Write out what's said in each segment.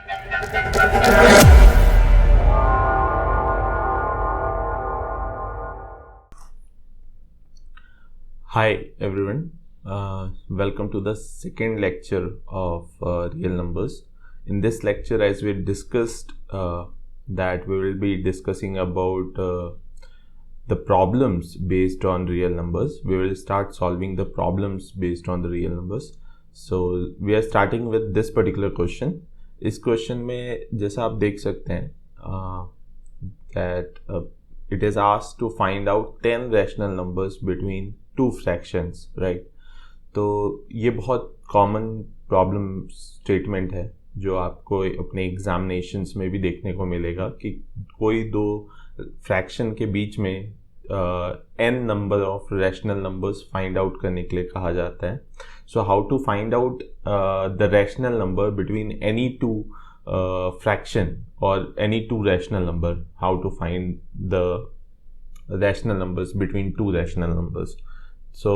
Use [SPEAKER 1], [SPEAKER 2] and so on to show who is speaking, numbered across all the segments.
[SPEAKER 1] Hi everyone, welcome to the second lecture of real numbers. In this lecture, as we discussed that we will be discussing about the problems based on real numbers. We will start solving the problems based on the real numbers. So we are starting with this particular question. इस question में जैसा आप देख सकते हैं that it is asked to find out 10 rational numbers between two fractions, right? तो ये बहुत कॉमन प्रॉब्लम स्टेटमेंट है जो आपको अपने एग्जामिनेशंस में भी देखने को मिलेगा कि कोई दो फ्रैक्शन के बीच में n number of rational numbers find out करने के लिए कहा जाता है. So how to find out the rational number between any two fraction or any two rational number, how to find the rational numbers between two rational numbers. So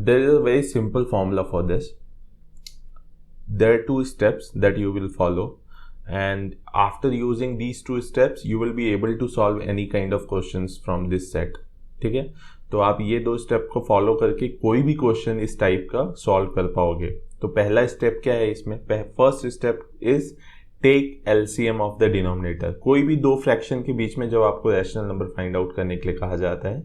[SPEAKER 1] there is a very simple formula for this. There are two steps that you will follow, and after using these two steps you will be able to solve any kind of questions from this set. ठीक है, तो आप ये दो step को follow करके कोई भी क्वेश्चन इस टाइप का सॉल्व कर पाओगे. तो पहला स्टेप क्या है इसमें? First step is take LCM of the denominator. कोई भी दो फ्रैक्शन के बीच में जब आपको रैशनल नंबर फाइंड आउट करने के लिए कहा जाता है,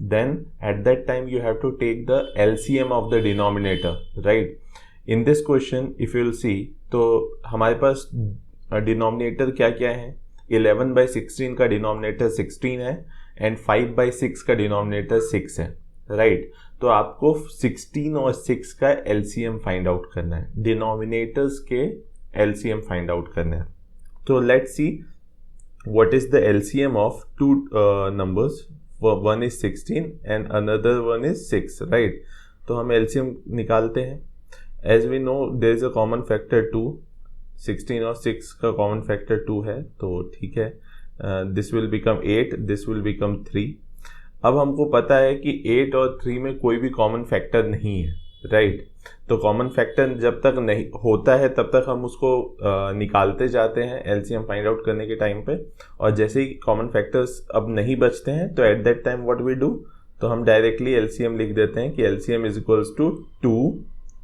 [SPEAKER 1] then at that time you have to take the LCM of the denominator, right? In this question if you will see, तो हमारे पास डिनोमिनेटर क्या क्या है? 11/16 का डिनोमिनेटर 16 है एंड 5/6 का डिनोमिनेटर 6 है, राइट? तो आपको 16 और 6 का एलसीएम फाइंड आउट करना है, डिनोमिनेटर्स के LCM फाइंड आउट करना है. तो let's see what is the LCM of two numbers. One is 16 and another one is 6, right? तो हम LCM निकालते हैं. As we know there is a common factor 2. 16 और 6 का कॉमन फैक्टर 2 है, तो ठीक है. This will become 8, this will become 3. अब हमको पता है कि 8 और 3 में कोई भी कॉमन फैक्टर नहीं है, राइट? तो कॉमन फैक्टर जब तक नहीं होता है तब तक हम उसको निकालते जाते हैं एलसीएम फाइंड आउट करने के टाइम पे, और जैसे ही कॉमन फैक्टर्स अब नहीं बचते हैं तो at that time what we do, तो हम डायरेक्टली एलसीएम लिख देते हैं कि LCM is equals to 2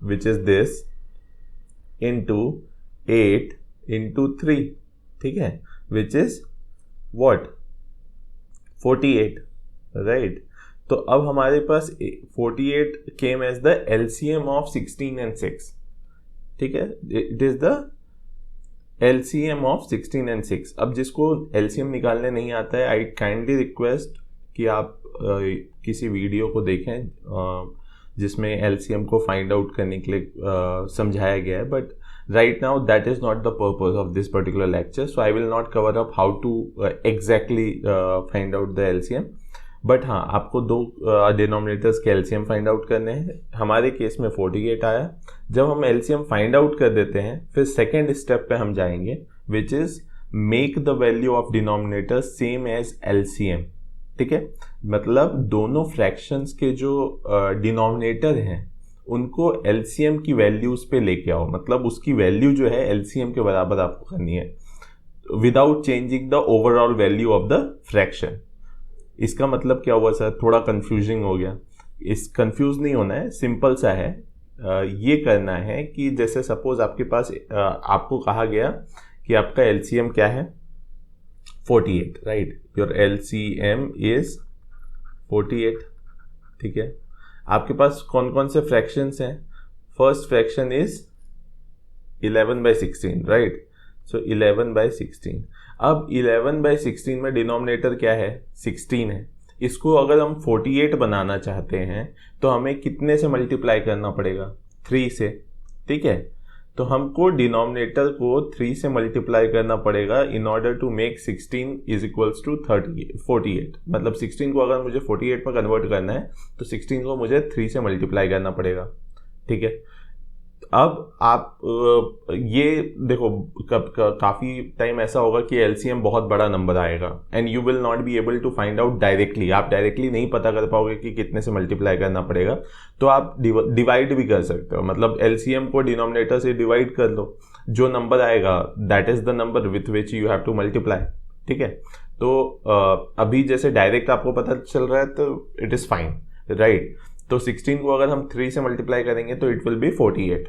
[SPEAKER 1] which is this into 8 into 3, ठीक है, विच इज व्हाट 48, राइट? तो अब हमारे पास 48 came as the LCM of 16 and 6, ठीक है. It is the LCM of 16 and 6. अब जिसको एलसीएम निकालने नहीं आता है, आई काइंडली रिक्वेस्ट कि आप किसी वीडियो को देखें जिसमें एलसीएम को फाइंड आउट करने के लिए समझाया गया है. But right now that is not the purpose of this particular lecture, so I will not cover up how to exactly find out the LCM. But हाँ, आपको दो डिनोमिनेटर्स के एलसीएम फाइंड आउट करने हैं. हमारे केस में 48 आया. जब हम एलसीएम फाइंड आउट कर देते हैं, फिर सेकेंड स्टेप पे हम जाएंगे which is make the value of denominator same as LCM, ठीक है? मतलब दोनों फ्रैक्शंस के जो डिनोमिनेटर हैं उनको एलसीएम की वैल्यूज पे लेके आओ. मतलब उसकी वैल्यू जो है एलसीएम के बराबर आपको करनी है without changing the overall value of the fraction. इसका मतलब क्या हुआ सर? थोड़ा कंफ्यूजिंग हो गया. इस कंफ्यूज नहीं होना है, सिंपल सा है. ये करना है कि जैसे सपोज आपके पास आपको कहा गया कि आपका एलसीएम क्या है? 48, राइट? योर एलसीएम इज 48, ठीक है. आपके पास कौन कौन से फ्रैक्शंस हैं? First fraction is 11/16, right? So 11/16. अब 11/16 में डिनोमिनेटर क्या है? 16 है. इसको अगर हम 48 बनाना चाहते हैं तो हमें कितने से मल्टीप्लाई करना पड़ेगा? 3 से, ठीक है. तो हमको डिनोमिनेटर को 3 से मल्टीप्लाई करना पड़ेगा in order to make 16 is equals to 48. मतलब 16 को अगर मुझे 48 में कन्वर्ट करना है तो 16 को मुझे 3 से मल्टीप्लाई करना पड़ेगा, ठीक है. अब आप ये देखो, काफ़ी टाइम ऐसा होगा कि एलसीएम बहुत बड़ा नंबर आएगा and you will not be able to find out directly. आप डायरेक्टली नहीं पता कर पाओगे कि कितने से मल्टीप्लाई करना पड़ेगा, तो आप डिवाइड भी कर सकते हो. मतलब एलसीएम को डिनोमिनेटर से डिवाइड कर लो. जो नंबर आएगा that is the number with which you have to multiply, ठीक है। तो अभी जैसे डायरेक्ट आपको पता चल रहा है तो इट इज फाइन, राइट। तो 16 को अगर हम 3 से मल्टीप्लाई करेंगे तो इट विल बी 48।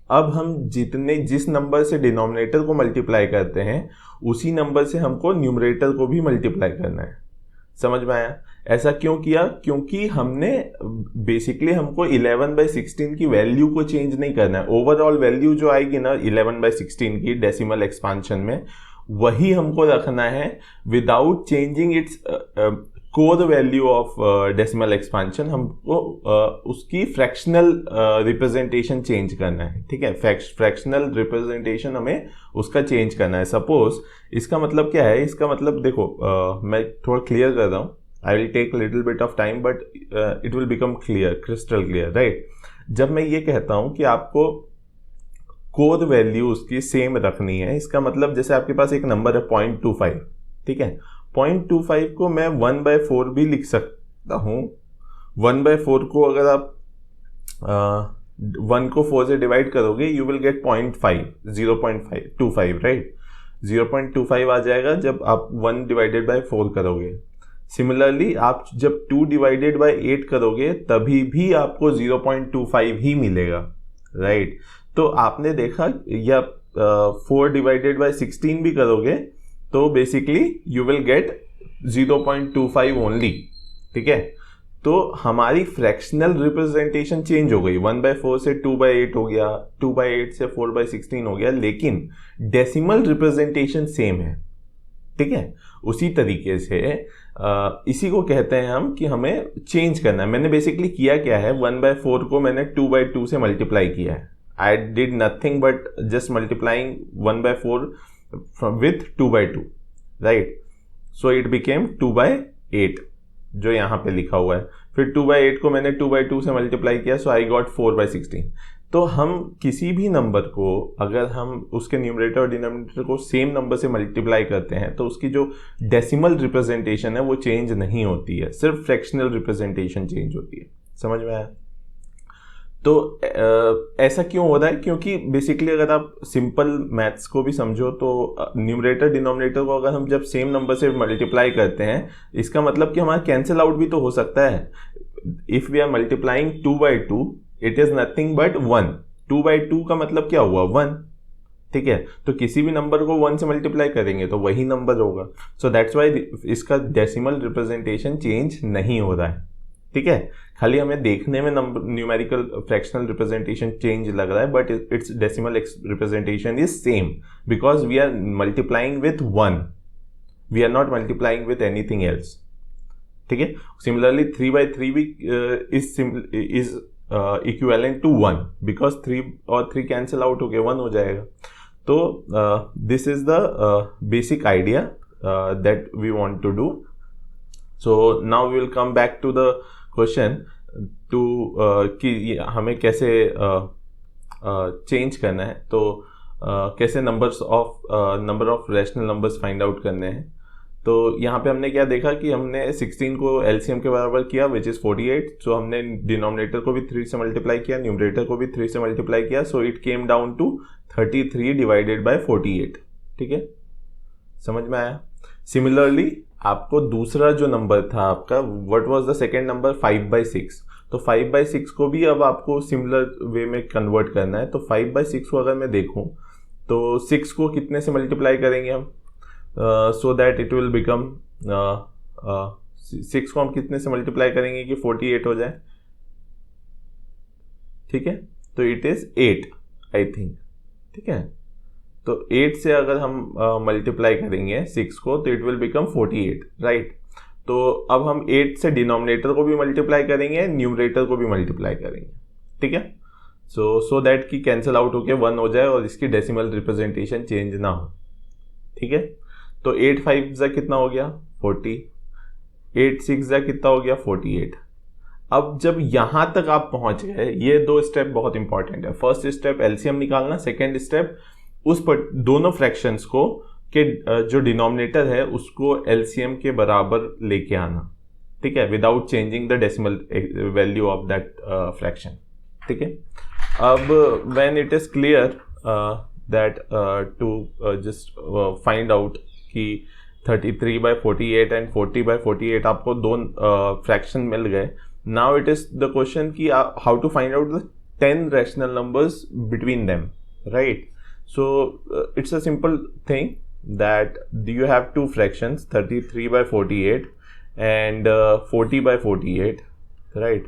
[SPEAKER 1] अब हम जिस नंबर से डिनोमिनेटर को मल्टीप्लाई करते हैं उसी नंबर से हमको न्यूमरेटर को भी मल्टीप्लाई करना है। समझ में आया? ऐसा क्यों किया? क्योंकि हमने बेसिकली हमको 11/16 की वैल्यू को चेंज नहीं करना है। ओवरऑल वैल्यू जो आएगी ना 11/16 की डेसिमल एक्सपांशन में, वही हमको रखना है without changing its core value of decimal expansion. हमको उसकी फ्रैक्शनल रिप्रेजेंटेशन चेंज करना है, ठीक है। फ्रैक्शनल रिप्रेजेंटेशन हमें उसका चेंज करना है। सपोज इसका मतलब क्या है? इसका मतलब देखो, मैं थोड़ा क्लियर कर रहा हूँ। I will take little bit of time but it will become clear, crystal clear, right. जब मैं ये कहता हूँ कि आपको कोर वैल्यू उसकी सेम रखनी है, इसका मतलब जैसे आपके पास एक नंबर है 0.25, ठीक है। 0.25 को मैं 1/4 भी लिख सकता हूँ। 1/4 को अगर आप 1 को 4 से डिवाइड करोगे यू विल गेट 0.5, 0.525, राइट। 0.25 आ जाएगा जब आप 1 डिवाइडेड बाय 4 करोगे। सिमिलरली आप जब 2 डिवाइडेड बाय 8 करोगे तभी भी आपको 0.25 ही मिलेगा, राइट। तो आपने देखा, या 4 डिवाइडेड बाय 16 भी करोगे तो basically you will get 0.25 only, ठीक है। तो हमारी फ्रैक्शनल रिप्रेजेंटेशन चेंज हो गई, 1/4 से 2/8 हो गया, 2/8 से 4/16 हो गया, लेकिन डेसिमल रिप्रेजेंटेशन सेम है, ठीक है। उसी तरीके से इसी को कहते हैं हम कि हमें चेंज करना है। मैंने बेसिकली किया क्या है, 1/4 को मैंने 2/2 से मल्टीप्लाई किया है। I did nothing but just multiplying 1/4 with 2/2, right? So it became 2/8 जो यहाँ पे लिखा हुआ है। फिर 2/8 को मैंने 2/2 से मल्टीप्लाई किया, सो आई गॉट 4/16। तो हम किसी भी नंबर को अगर हम उसके न्यूमरेटर और डिनोमिनेटर को सेम नंबर से मल्टीप्लाई करते हैं तो उसकी जो डेसिमल रिप्रेजेंटेशन है वो चेंज नहीं होती है, सिर्फ फ्रैक्शनल रिप्रेजेंटेशन चेंज होती है। समझ में आया? तो ऐसा क्यों हो रहा है? क्योंकि बेसिकली अगर आप सिंपल मैथ्स को भी समझो तो न्यूमरेटर डिनोमिनेटर को अगर हम जब सेम नंबर से मल्टीप्लाई करते हैं, इसका मतलब कि हमारा कैंसिल आउट भी तो हो सकता है। If we are multiplying 2/2 it is nothing but 1। 2/2 का मतलब क्या हुआ? 1, ठीक है। तो किसी भी नंबर को 1 से मल्टीप्लाई करेंगे तो वही नंबर होगा। सो दैट्स वाई इसका डेसिमल रिप्रेजेंटेशन चेंज नहीं हो रहा है, ठीक है। खाली हमें देखने में number numerical fractional representation change लग रहा है but its decimal representation is same because we are multiplying with 1, we are not multiplying with anything else, ठीक है। सिमिलरली 3/3 भी इज इक्विवेलेंट टू 1 बिकॉज 3 और 3 कैंसिल आउट होके 1 हो जाएगा। तो this is the basic idea that we want to do. So now we will come back to the question to कि हमें कैसे चेंज करना है। तो कैसे number of rational numbers find out करने हैं। तो यहाँ पे हमने क्या देखा कि हमने 16 को LCM के बराबर किया विच इज़ 48। सो हमने डिनोमिनेटर को भी 3 से मल्टीप्लाई किया, न्यूमरेटर को भी 3 से मल्टीप्लाई किया, so it came down to 33 divided by 48, ठीक है। समझ में आया? सिमिलरली आपको दूसरा जो नंबर था आपका, what was the second number? 5/6। तो 5/6 को भी अब आपको सिमिलर वे में कन्वर्ट करना है। तो 5/6 को अगर मैं देखूं तो 6 को कितने से मल्टीप्लाई करेंगे हम? So that it will become 6 को हम कितने से मल्टीप्लाई करेंगे कि 48 हो जाए, ठीक है। तो इट इज 8 आई थिंक, ठीक है। तो 8 से अगर हम मल्टीप्लाई करेंगे 6 को तो इट विल बिकम 48, राइट। तो अब हम 8 से डिनोमिनेटर को भी मल्टीप्लाई करेंगे, न्यूमरेटर को भी मल्टीप्लाई करेंगे, ठीक है। सो दैट कि कैंसिल आउट होके 1 हो जाए और इसकी डेसिमल रिप्रेजेंटेशन चेंज ना हो, ठीक है। तो 8 5 जा कितना हो गया? 40। 8 6 जा कितना हो गया? 48। अब जब यहां तक आप पहुंच गए, ये 2 स्टेप बहुत इंपॉर्टेंट है। फर्स्ट स्टेप एलसीएम निकालना, सेकेंड स्टेप उस पर दोनों फ्रैक्शंस को के जो डिनोमिनेटर है उसको एलसीएम के बराबर लेके आना, ठीक है, without changing the decimal value of that fraction, ठीक है। अब when it is clear that to just find out कि 33/48 and 40/48 आपको दो फ्रैक्शन मिल गए. Now it is the question कि how to find out the 10 rational numbers between them, right? So it's a simple thing that you have two fractions, 33/48 and 40/48, right?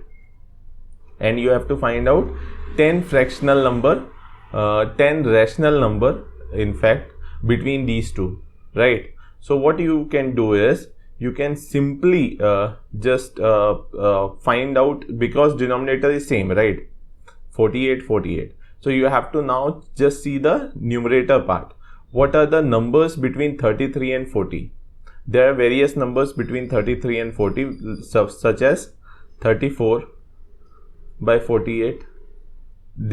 [SPEAKER 1] And you have to find out 10 fractional number, 10 rational number in fact between these two, right? So what you can do is you can simply just find out, because denominator is same, right? 48. So you have to now just see the numerator part. What are the numbers between 33 and 40? There are various numbers between 33 and 40 such as 34/48.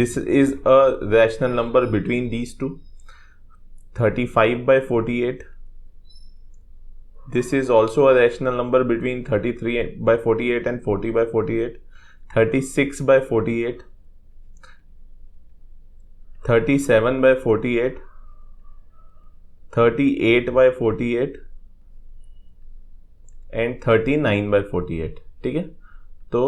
[SPEAKER 1] This is a rational number between these two. 35/48. This is also a rational number between 33/48 and 40/48. 36/48. 37/48. 38/48 and 39/48. ठीक है, तो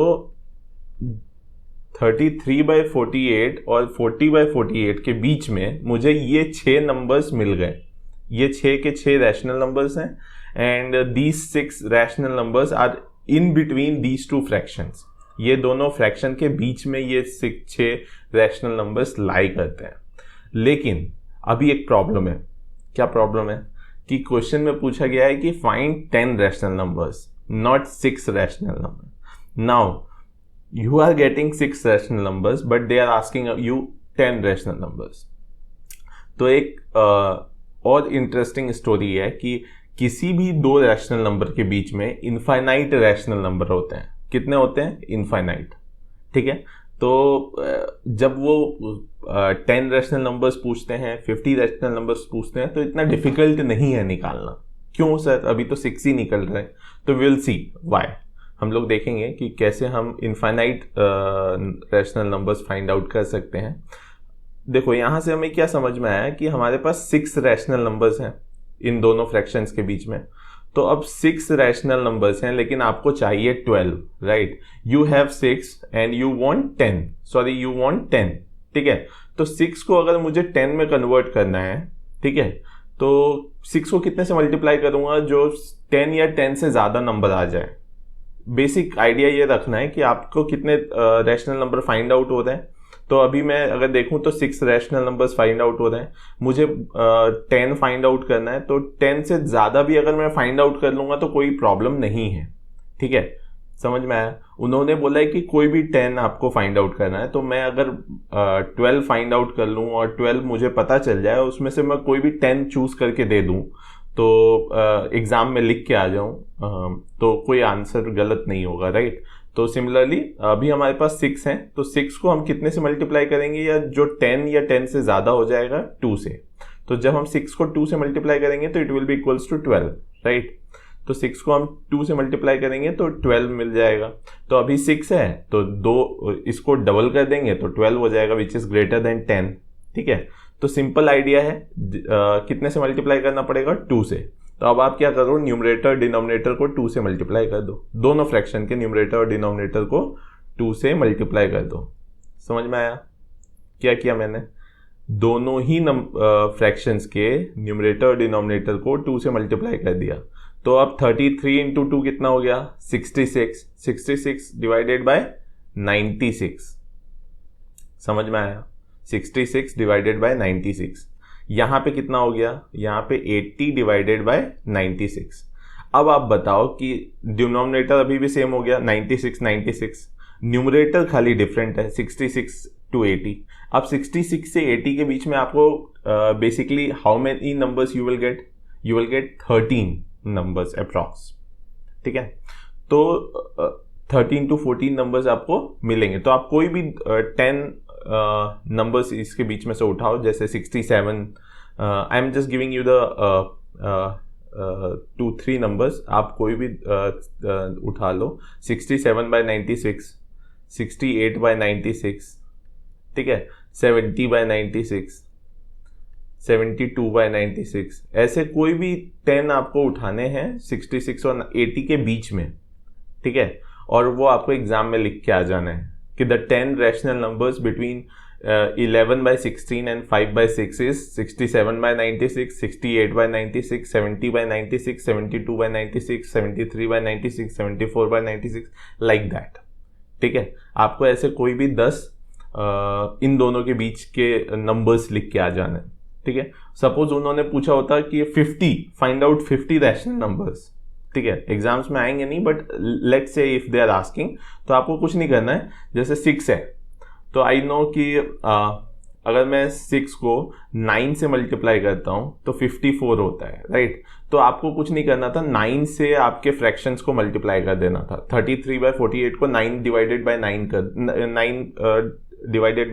[SPEAKER 1] 33/48 और 40/48 के बीच में मुझे ये 6 numbers मिल गए. ये 6 के 6 रैशनल नंबर्स हैं, and these 6 rational numbers are in between these two fractions. ये दोनों फ्रैक्शन के बीच में ये 6 रैशनल नंबर्स लाई करते हैं. लेकिन अभी एक प्रॉब्लम है. क्या प्रॉब्लम है कि क्वेश्चन में पूछा गया है कि find 10 rational numbers, not 6 rational number. Now you are getting 6 rational numbers but they are asking you 10 rational numbers. तो एक और इंटरेस्टिंग स्टोरी है कि किसी भी दो रैशनल नंबर के बीच में इनफाइनाइट रैशनल नंबर होते हैं. कितने होते हैं? इनफाइनाइट. ठीक है, तो जब वो 10 रैशनल नंबर्स पूछते हैं, 50 रैशनल नंबर्स पूछते हैं, तो इतना डिफिकल्ट नहीं है निकालना. क्यों सर, अभी तो 6 ही निकल रहे हैं. तो विल सी व्हाई. हम लोग देखेंगे कि कैसे हम infinite rational numbers find out कर सकते हैं. देखो यहाँ से हमें क्या समझ में आया कि हमारे पास 6 रैशनल नंबर्स हैं इन दोनों फ्रैक्शंस के बीच में. तो अब 6 रैशनल नंबर्स हैं लेकिन आपको चाहिए 12, right? You have 6 and you want 10. Sorry, you want 10. ठीक है, तो 6 को अगर मुझे 10 में कन्वर्ट करना है, ठीक है, तो 6 को कितने से मल्टीप्लाई करूंगा? जो 10 या 10 से ज़्यादा नंबर आ जाए. बेसिक आइडिया ये रखना है कि आपको कितने रैशनल नंबर फाइंड आउट हो रहे हैं. तो अभी मैं अगर देखूं तो 6 रैशनल नंबर्स फाइंड आउट हो रहे हैं. मुझे 10 फाइंड आउट करना है, तो 10 से ज़्यादा भी अगर मैं फाइंड आउट कर लूँगा तो कोई प्रॉब्लम नहीं है. ठीक है, समझ में आया? उन्होंने बोला है कि कोई भी 10 आपको फाइंड आउट करना है. तो मैं अगर 12 फाइंड आउट कर लूँ और 12 मुझे पता चल जाए, उसमें से मैं कोई भी 10 चूज करके दे दूँ, तो एग्ज़ाम में लिख के आ जाऊँ, तो कोई आंसर गलत नहीं होगा, राइट? तो सिमिलरली अभी हमारे पास 6 हैं, तो 6 को हम कितने से मल्टीप्लाई करेंगे? या जो 10 या 10 से ज़्यादा हो जाएगा, 2 से. तो जब हम 6 को 2 से मल्टीप्लाई करेंगे तो it will be equals to 12, right? तो 6 को हम 2 से मल्टीप्लाई करेंगे तो 12 मिल जाएगा. तो अभी 6 है तो 2 इसको डबल कर देंगे तो 12 हो जाएगा, विच इज़ ग्रेटर देन 10. ठीक है, तो सिंपल आइडिया है. कितने से मल्टीप्लाई करना पड़ेगा? 2 से. तो अब आप क्या करो, न्यूमरेटर डिनोमिनेटर को 2 से मल्टीप्लाई कर दो. दोनों फ्रैक्शन के न्यूमरेटर और डिनोमिनेटर को 2 से मल्टीप्लाई कर दो. समझ में आया क्या किया मैंने? दोनों ही फ्रैक्शंस के न्यूमरेटर और डिनोमिनेटर को 2 से मल्टीप्लाई कर दिया. तो अब 33 इंटू 2 कितना हो गया? 66. 66 डिवाइडेड बाय 96. समझ में आया? 66 डिवाइडेड बाय 96. यहाँ पे कितना हो गया? यहाँ पे 80 डिवाइडेड बाय 96. अब आप बताओ कि डिनोमिनेटर अभी भी सेम हो गया, 96. न्यूमरेटर खाली डिफरेंट है, 66 to 80. अब 66 से 80 के बीच में आपको basically how many numbers you will get? You will get 13 numbers approx. ठीक है, तो 13 to 14 नंबर्स आपको मिलेंगे. तो आप कोई भी 10 नंबर्स इसके बीच में से उठाओ, जैसे 67. I am just giving you the 2-3 numbers. आप कोई भी उठा लो. 67/96, 68/96, ठीक है, 70/96, 72/96, ऐसे कोई भी 10 आपको उठाने हैं 66 और 80 के बीच में, ठीक है, और वो आपको एग्जाम में लिख के आ जाना है कि the 10 rational numbers between 11/16 and 5/6 is 67/96, 68/96, 70/96, 72/96, 73/96, 74/96, like that, ठीक है। आपको ऐसे कोई भी 10 इन दोनों के बीच के नंबर्स लिख के आ जाना है, ठीक है। सपोज उन्होंने पूछा होता कि 50, फाइंड आउट 50 रैशनल नंबर्स, ठीक है, एग्जाम्स में आएंगे नहीं, but let's say if they are asking, तो आपको कुछ नहीं करना है। जैसे 6 है, तो आई नो कि अगर मैं 6 को 9 से मल्टीप्लाई करता हूं तो 54 होता है, राइट। तो आपको कुछ नहीं करना था, 9 से आपके फ्रैक्शंस को मल्टीप्लाई कर देना था। 33/48 को 9 डिवाइडेड बाय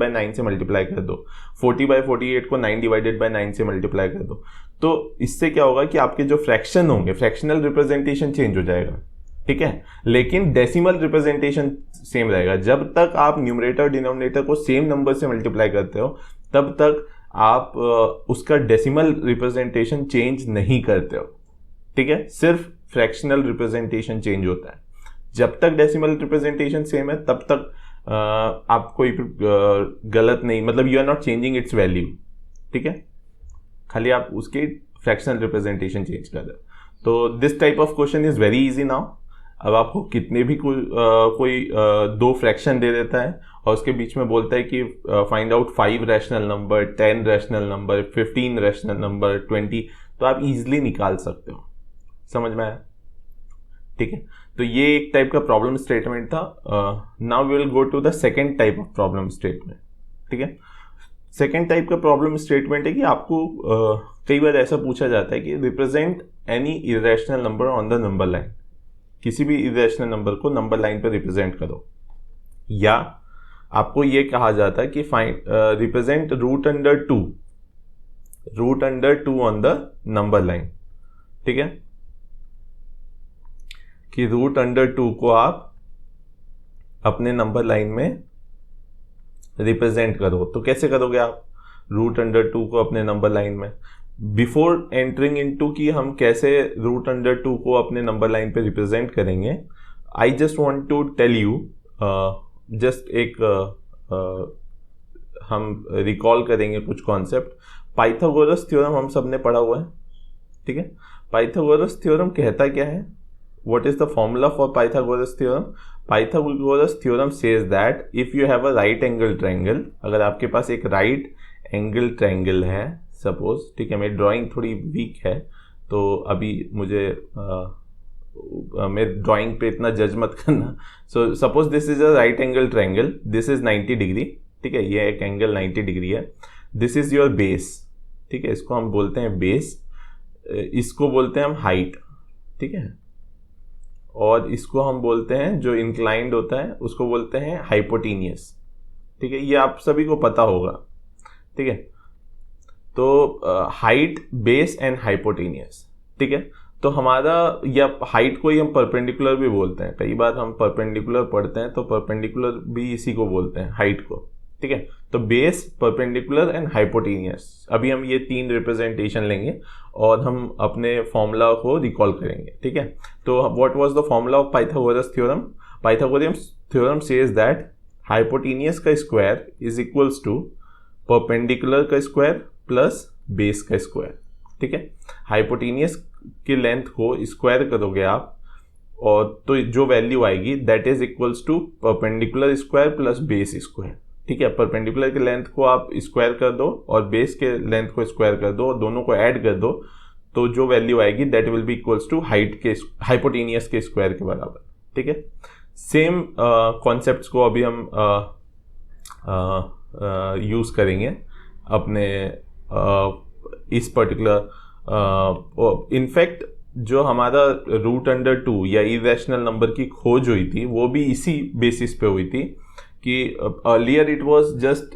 [SPEAKER 1] 9 से मल्टीप्लाई कर दो। 40/48 को 9 डिवाइडेड बाय 9 से मल्टीप्लाई कर दो। तो इससे क्या होगा कि आपके जो फ्रैक्शन होंगे, फ्रैक्शनल रिप्रेजेंटेशन चेंज हो जाएगा, ठीक है, लेकिन डेसिमल रिप्रेजेंटेशन सेम रहेगा। जब तक आप न्यूमरेटर डिनोमिनेटर को सेम नंबर से मल्टीप्लाई करते हो तब तक आप उसका डेसिमल रिप्रेजेंटेशन चेंज नहीं करते हो, ठीक है, सिर्फ फ्रैक्शनल रिप्रेजेंटेशन चेंज होता है। जब तक डेसिमल रिप्रेजेंटेशन सेम है तब तक आप कोई गलत नहीं, मतलब you are not changing its value, ठीक है, खाली आप उसके फ्रैक्शनल रिप्रेजेंटेशन चेंज कर रहे हो। तो this type of question is very easy now. अब आपको कितने भी कोई 2 फ्रैक्शन दे देता है और उसके बीच में बोलता है कि find out 5 rational number, 10 rational number, 15 rational number, 20, तो आप इजीली निकाल सकते हो। समझ में आया, ठीक है। तो ये एक टाइप का प्रॉब्लम स्टेटमेंट था। Now we will go to the second type of problem statement, ठीक है। सेकेंड टाइप का प्रॉब्लम स्टेटमेंट है कि आपको कई बार ऐसा पूछा जाता है कि represent any irrational number on the number line, किसी भी इरेशनल नंबर को नंबर लाइन पर रिप्रेजेंट करो, या आपको ये कहा जाता है कि find represent root under two on the number line, ठीक है, कि रूट अंडर 2 को आप अपने नंबर लाइन में रिप्रेजेंट करो। तो कैसे करोगे आप रूट अंडर 2 को अपने नंबर लाइन में? बिफोर एंटरिंग इनटू कि हम कैसे रूट अंडर 2 को अपने नंबर लाइन पे रिप्रेजेंट करेंगे, I just want to tell you, just एक हम रिकॉल करेंगे कुछ कॉन्सेप्ट। पाइथागोरस थ्योरम हम सब ने पढ़ा हुआ है, ठीक है। पाइथागोरस थ्योरम कहता क्या है? What is the formula for Pythagoras theorem? Pythagoras theorem says that if you have a right angle triangle, अगर आपके पास एक right angle triangle है सपोज, ठीक है, मेरी ड्राइंग थोड़ी वीक है तो अभी मुझे मेरे ड्राइंग पे इतना जज मत करना। So suppose this is a right angle triangle, this is 90 degree, ठीक है, ये एक एंगल 90 डिग्री है। दिस इज योर बेस, ठीक है, इसको हम बोलते हैं बेस, इसको बोलते हैं हम हाइट, ठीक है, और इसको हम बोलते हैं जो इंक्लाइंड होता है उसको बोलते हैं हाइपोटेनियस, ठीक है, ये आप सभी को पता होगा, ठीक है। तो हाइट, बेस एंड हाइपोटेनियस, ठीक है। तो हमारा या हाइट को ही हम परपेंडिकुलर भी बोलते हैं, कई बार हम परपेंडिकुलर पढ़ते हैं तो परपेंडिकुलर भी इसी को बोलते हैं, हाइट को, ठीक है। तो बेस, परपेंडिकुलर एंड हाइपोटेनियस, अभी हम ये 3 रिप्रेजेंटेशन लेंगे और हम अपने फॉर्मूला को रिकॉल करेंगे, ठीक है। तो what was the formula of Pythagoras theorem? Pythagoras theorem says that hypotenuse का square is equals to perpendicular का स्क्वायर प्लस बेस का स्क्वायर, ठीक है। हाइपोटेनियस की लेंथ को स्क्वायर करोगे आप और तो जो वैल्यू आएगी that is equals to perpendicular square plus base square, ठीक है। परपेंडिकुलर की लेंथ को आप स्क्वायर कर दो और बेस के लेंथ को स्क्वायर कर दो और दोनों को ऐड कर दो, तो जो वैल्यू आएगी that will be equals to height के हाइपोटेनियस के स्क्वायर के बराबर, ठीक है। सेम कॉन्सेप्ट्स को अभी हम यूज करेंगे अपने इस पर्टिकुलर, इनफैक्ट जो हमारा रूट अंडर 2 या इरेशनल नंबर की खोज हुई थी वो भी इसी बेसिस पे हुई थी कि earlier it was just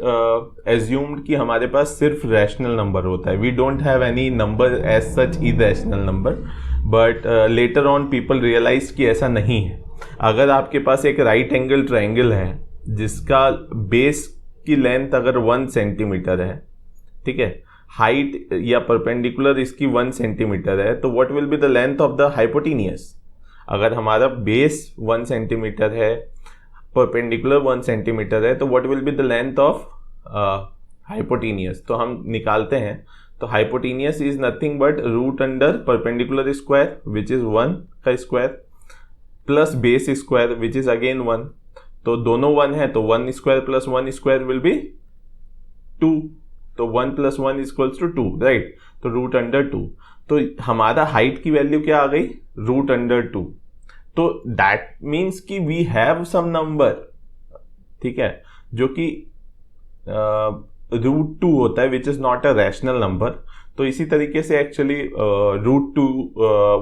[SPEAKER 1] assumed कि हमारे पास सिर्फ रैशनल नंबर होता है, we don't have any number as such irrational number, but later on people realise कि ऐसा नहीं है। अगर आपके पास एक राइट एंगल ट्राइंगल है जिसका बेस की लेंथ अगर 1 सेंटीमीटर है, ठीक है, हाइट या परपेंडिकुलर इसकी 1 सेंटीमीटर है, तो what will be the length of the hypotenuse? अगर हमारा बेस 1 सेंटीमीटर है, परपेंडिकुलर 1 सेंटीमीटर है, तो what will be the length of hypotenuse? तो हम निकालते हैं, तो hypotenuse is nothing but root under perpendicular square which is 1 का square plus base square which is again 1। तो दोनों 1 है, तो 1 square plus 1 square will be 2, तो 1 प्लस 1 इक्वल्स टू 2, राइट? तो रूट अंडर 2। तो हमारा हाइट की वैल्यू क्या आ गई? Root under 2। तो दैट मीन्स कि वी हैव सम नंबर, ठीक है, जो कि रूट 2 होता है which is not a rational number. तो इसी तरीके से actually root 2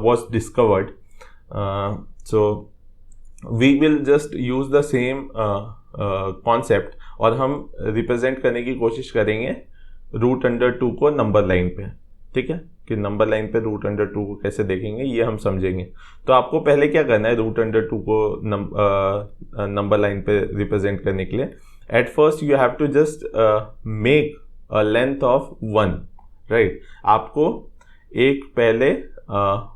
[SPEAKER 1] was discovered. So we will just use the same concept और हम रिप्रेजेंट करने की कोशिश करेंगे रूट अंडर 2 को नंबर लाइन पे, ठीक है, कि नंबर लाइन पे रूट अंडर 2 को कैसे देखेंगे ये हम समझेंगे। तो आपको पहले क्या करना है रूट अंडर 2 को नंबर लाइन पे रिप्रेजेंट करने के लिए? At first you have to just make a length of 1, right? आपको एक पहले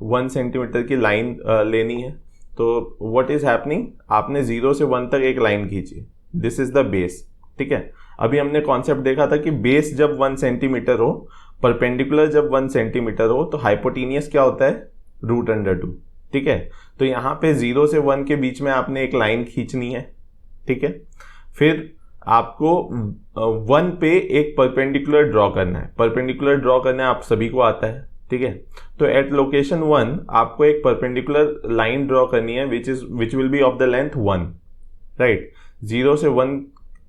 [SPEAKER 1] 1 सेंटीमीटर की लाइन लेनी है। तो व्हाट इज हैपनिंग, आपने 0 से 1 तक एक लाइन खींची, दिस इज द बेस, ठीक है। अभी हमने कॉन्सेप्ट देखा था कि बेस जब 1 सेंटीमीटर हो, परपेंडिकुलर जब 1 सेंटीमीटर हो, तो हाइपोटेनियस क्या होता है? रूट अंडर 2, ठीक है। तो यहाँ पे 0 से 1 के बीच में आपने एक लाइन खींचनी है, ठीक है। फिर आपको 1 पे एक परपेंडिकुलर ड्रॉ करना है। परपेंडिकुलर ड्रॉ करना आप सभी को आता है, ठीक है। तो एट लोकेशन 1 आपको एक परपेंडिकुलर लाइन ड्रॉ करनी है which will be of the length 1, right? 0 से 1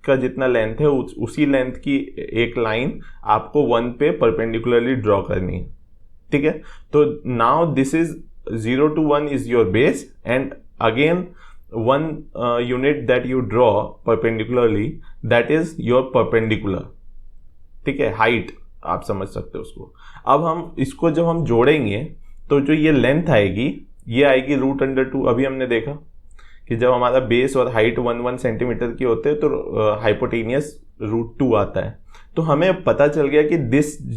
[SPEAKER 1] का जितना लेंथ है उसी लेंथ की एक लाइन आपको 1 पे परपेंडिकुलरली ड्रॉ करनी है, ठीक है। तो now this is 0 to 1 is your base, and again one unit that you draw perpendicularly, that is your perpendicular, ठीक है, हाइट आप समझ सकते हो उसको। अब हम इसको जब हम जोड़ेंगे तो जो ये लेंथ आएगी ये आएगी रूट अंडर 2। अभी हमने देखा कि जब हमारा बेस और हाइट 1 सेंटीमीटर की होते हैं तो हाइपोटेनियस रूट 2 आता है। तो हमें पता चल गया कि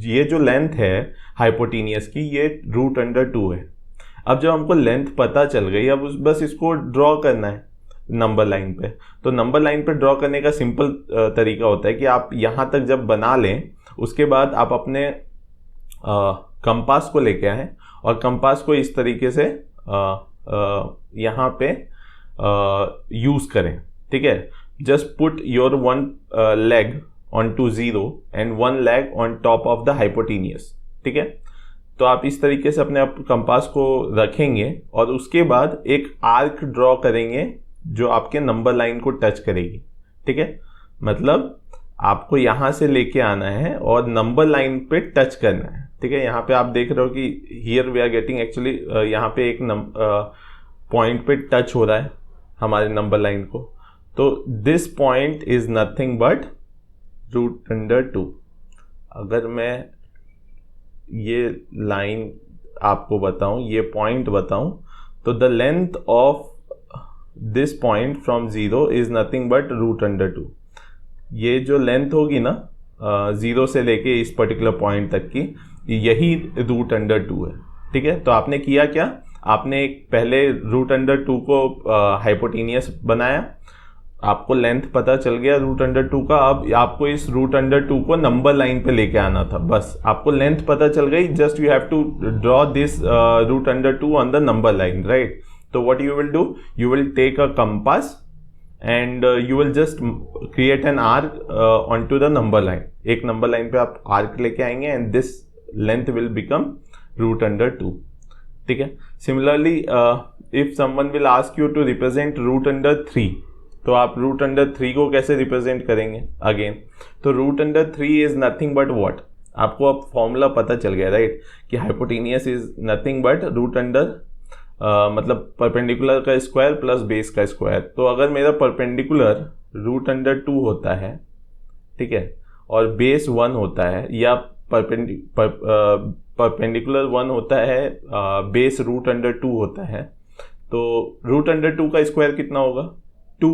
[SPEAKER 1] ये जो लेंथ है हाइपोटेनियस की ये रूट अंडर 2 है। अब जब हमको लेंथ पता चल गई, अब बस इसको ड्रॉ करना है नंबर लाइन पे। तो नंबर लाइन पे ड्रॉ करने का सिंपल तरीका होता है कि आप यहाँ तक जब बना लें उसके बाद आप अपने कंपास को लेके आएँ और कंपास को इस तरीके से यहाँ पे यूज करें, ठीक है। Just put your 1 leg onto 0 and 1 leg on top of the hypotenuse, ठीक है। तो आप इस तरीके से अपने कंपास को रखेंगे और उसके बाद एक आर्क ड्रॉ करेंगे जो आपके नंबर लाइन को टच करेगी, ठीक है। मतलब आपको यहाँ से लेके आना है और नंबर लाइन पे टच करना है, ठीक है। यहाँ पे आप देख रहे हो कि here we are getting actually यहाँ पे एक पॉइंट पे टच हो रहा है हमारे नंबर लाइन को। तो this point is nothing but root under 2। अगर मैं ये लाइन आपको बताऊं, ये पॉइंट बताऊं, तो the length of this point from 0 is nothing but root under 2। ये जो लेंथ होगी ना 0 से लेके इस पर्टिकुलर पॉइंट तक की, यही रूट अंडर 2 है, ठीक है। तो आपने किया क्या, आपने एक पहले रूट अंडर 2 को हाइपोटेनियस बनाया, आपको लेंथ पता चल गया रूट अंडर 2 का। अब आपको इस रूट अंडर 2 को नंबर लाइन पे लेके आना था, बस आपको लेंथ पता चल गई, just you have to draw this root under 2 on the number line, right? तो what you will do, you will take a compass and you will just create an arc on to the number line. एक number line पे आप arc लेके आएंगे and this length will become root under 2, ठीक है। Similarly if someone will ask you to represent root under 3, तो आप root under 3 को कैसे रिप्रेजेंट करेंगे अगेन? तो root under 3 is nothing but what, आपको अब फॉर्मूला पता चल गया, राइट? कि hypotenuse is nothing but root under मतलब परपेंडिकुलर का स्क्वायर प्लस बेस का स्क्वायर। तो अगर मेरा परपेंडिकुलर रूट अंडर 2 होता है, ठीक है, और बेस 1 होता है, या परपेंडिकुलर 1 होता है, बेस रूट अंडर 2 होता है, तो रूट अंडर 2 का स्क्वायर कितना होगा? 2।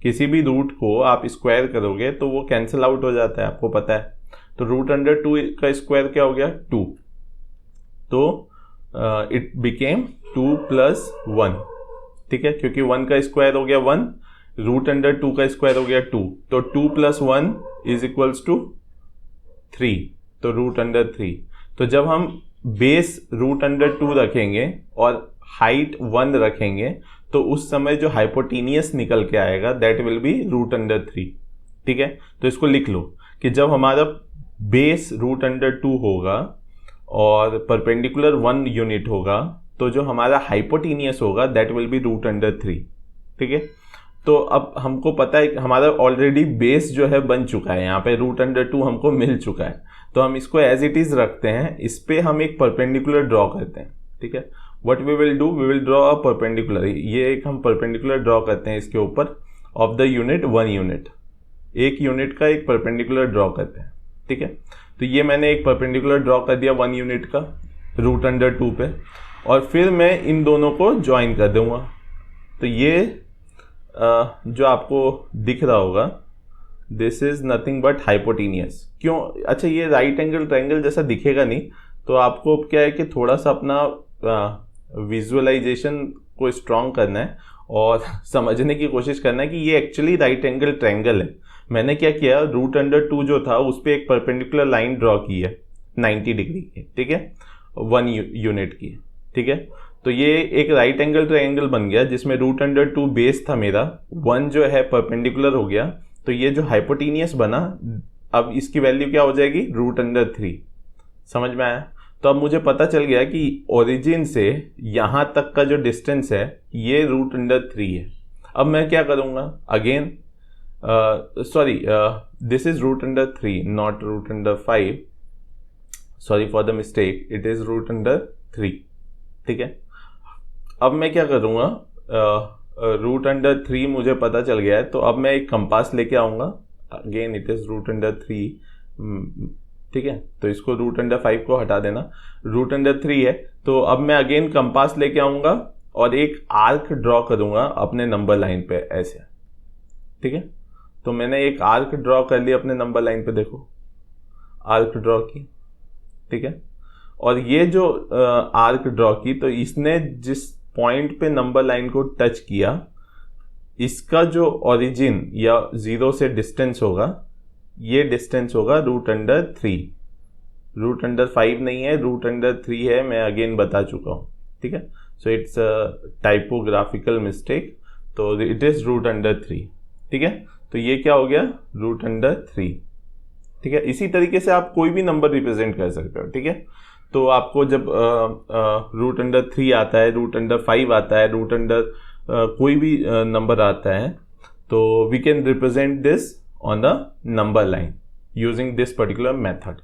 [SPEAKER 1] किसी भी रूट को आप स्क्वायर करोगे तो वो कैंसिल आउट हो जाता है, आपको पता है। तो रूट अंडर 2 का स्क्वायर क्या हो गया 2, तो इट बिकेम 2 + 1, ठीक है, क्योंकि 1 का स्क्वायर हो गया 1, रूट अंडर 2 का स्क्वायर हो गया 2, तो 2 + 1 = 3, तो रूट अंडर 3। तो जब हम बेस रूट अंडर 2 रखेंगे और हाइट 1 रखेंगे तो उस समय जो हाइपोटेनियस निकल के आएगा that will be root under 3, ठीक है। तो इसको लिख लो कि जब हमारा बेस रूट अंडर 2 होगा और परपेंडिकुलर 1 यूनिट होगा तो जो हमारा हाइपोटेनियस होगा that will be root under 3, ठीक है। तो अब हमको पता है हमारा ऑलरेडी बेस जो है बन चुका है, यहाँ पे रूट अंडर 2 हमको मिल चुका है, तो हम इसको एज इट इज रखते हैं, इस पे हम एक परपेंडिकुलर ड्रॉ करते हैं, ठीक है। What we will do, we will draw a perpendicular, ये एक हम परपेंडिकुलर ड्रॉ करते हैं इसके ऊपर ऑफ द यूनिट 1 यूनिट, एक यूनिट का एक परपेंडिकुलर ड्रॉ करते हैं, ठीक है। तो ये मैंने एक परपेंडिकुलर ड्रॉ कर दिया 1 यूनिट का रूट अंडर 2 पे, और फिर मैं इन दोनों को ज्वाइन कर दूंगा। तो ये जो आपको दिख रहा होगा this is nothing but hypotenuse. क्यों? अच्छा, ये राइट एंगल ट्रायंगल जैसा दिखेगा नहीं, तो आपको क्या है कि थोड़ा सा अपना विजुअलाइजेशन को स्ट्रॉन्ग करना है और समझने की कोशिश करना है कि ये एक्चुअली राइट एंगल ट्रायंगल है। मैंने क्या किया, रूट अंडर 2 जो था उस पर एक परपेंडिकुलर लाइन ड्रॉ की है 90 डिग्री की, ठीक है, 1 यूनिट की, ठीक है। तो ये एक राइट एंगल ट्रायंगल बन गया जिसमें रूट अंडर 2 बेस था मेरा, 1 जो है परपेंडिकुलर हो गया, तो ये जो हाइपोटेनियस बना अब इसकी वैल्यू क्या हो जाएगी रूट अंडर 3। समझ में आया? तो अब मुझे पता चल गया कि ओरिजिन से यहां तक का जो डिस्टेंस है ये रूट अंडर 3 है। अब मैं क्या करूंगा, again sorry, this is root under 3 not root under 5, sorry for the mistake, it is root under 3, ठीक है। अब मैं क्या करूंगा, रूट अंडर 3 मुझे पता चल गया है, तो अब मैं एक कंपास लेके आऊंगा, again it is root under 3, ठीक है। तो इसको रूट अंडर 5 को हटा देना, रूट अंडर 3 है, तो अब मैं अगेन कंपास लेके आऊंगा और एक आर्क ड्रॉ करूंगा अपने नंबर लाइन पे ऐसे, ठीक है। तो मैंने एक आर्क ड्रॉ कर लिया अपने नंबर लाइन पे, देखो आर्क ड्रॉ की, ठीक है। और ये जो आर्क ड्रॉ की, तो इसने जिस पॉइंट पे नंबर लाइन को टच किया, इसका जो ओरिजिन या 0 से डिस्टेंस होगा, ये डिस्टेंस होगा रूट अंडर 3, रूट अंडर 5 नहीं है, रूट अंडर 3 है, मैं अगेन बता चुका हूँ, ठीक है। So it's a typographical mistake, तो इट इज रूट अंडर 3, ठीक है। तो ये क्या हो गया रूट अंडर 3, ठीक है। इसी तरीके से आप कोई भी नंबर रिप्रेजेंट कर सकते हो, ठीक है। तो आपको जब रूट अंडर 3 आता है, रूट अंडर 5 आता है, रूट अंडर कोई भी नंबर आता है, तो we can represent this on the number line using this particular method,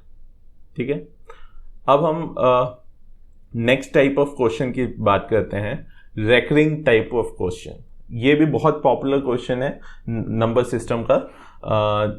[SPEAKER 1] ठीक है। अब हम नेक्स्ट टाइप ऑफ क्वेश्चन की बात करते हैं, रेकरिंग टाइप ऑफ क्वेश्चन। ये भी बहुत पॉपुलर क्वेश्चन है नंबर सिस्टम का,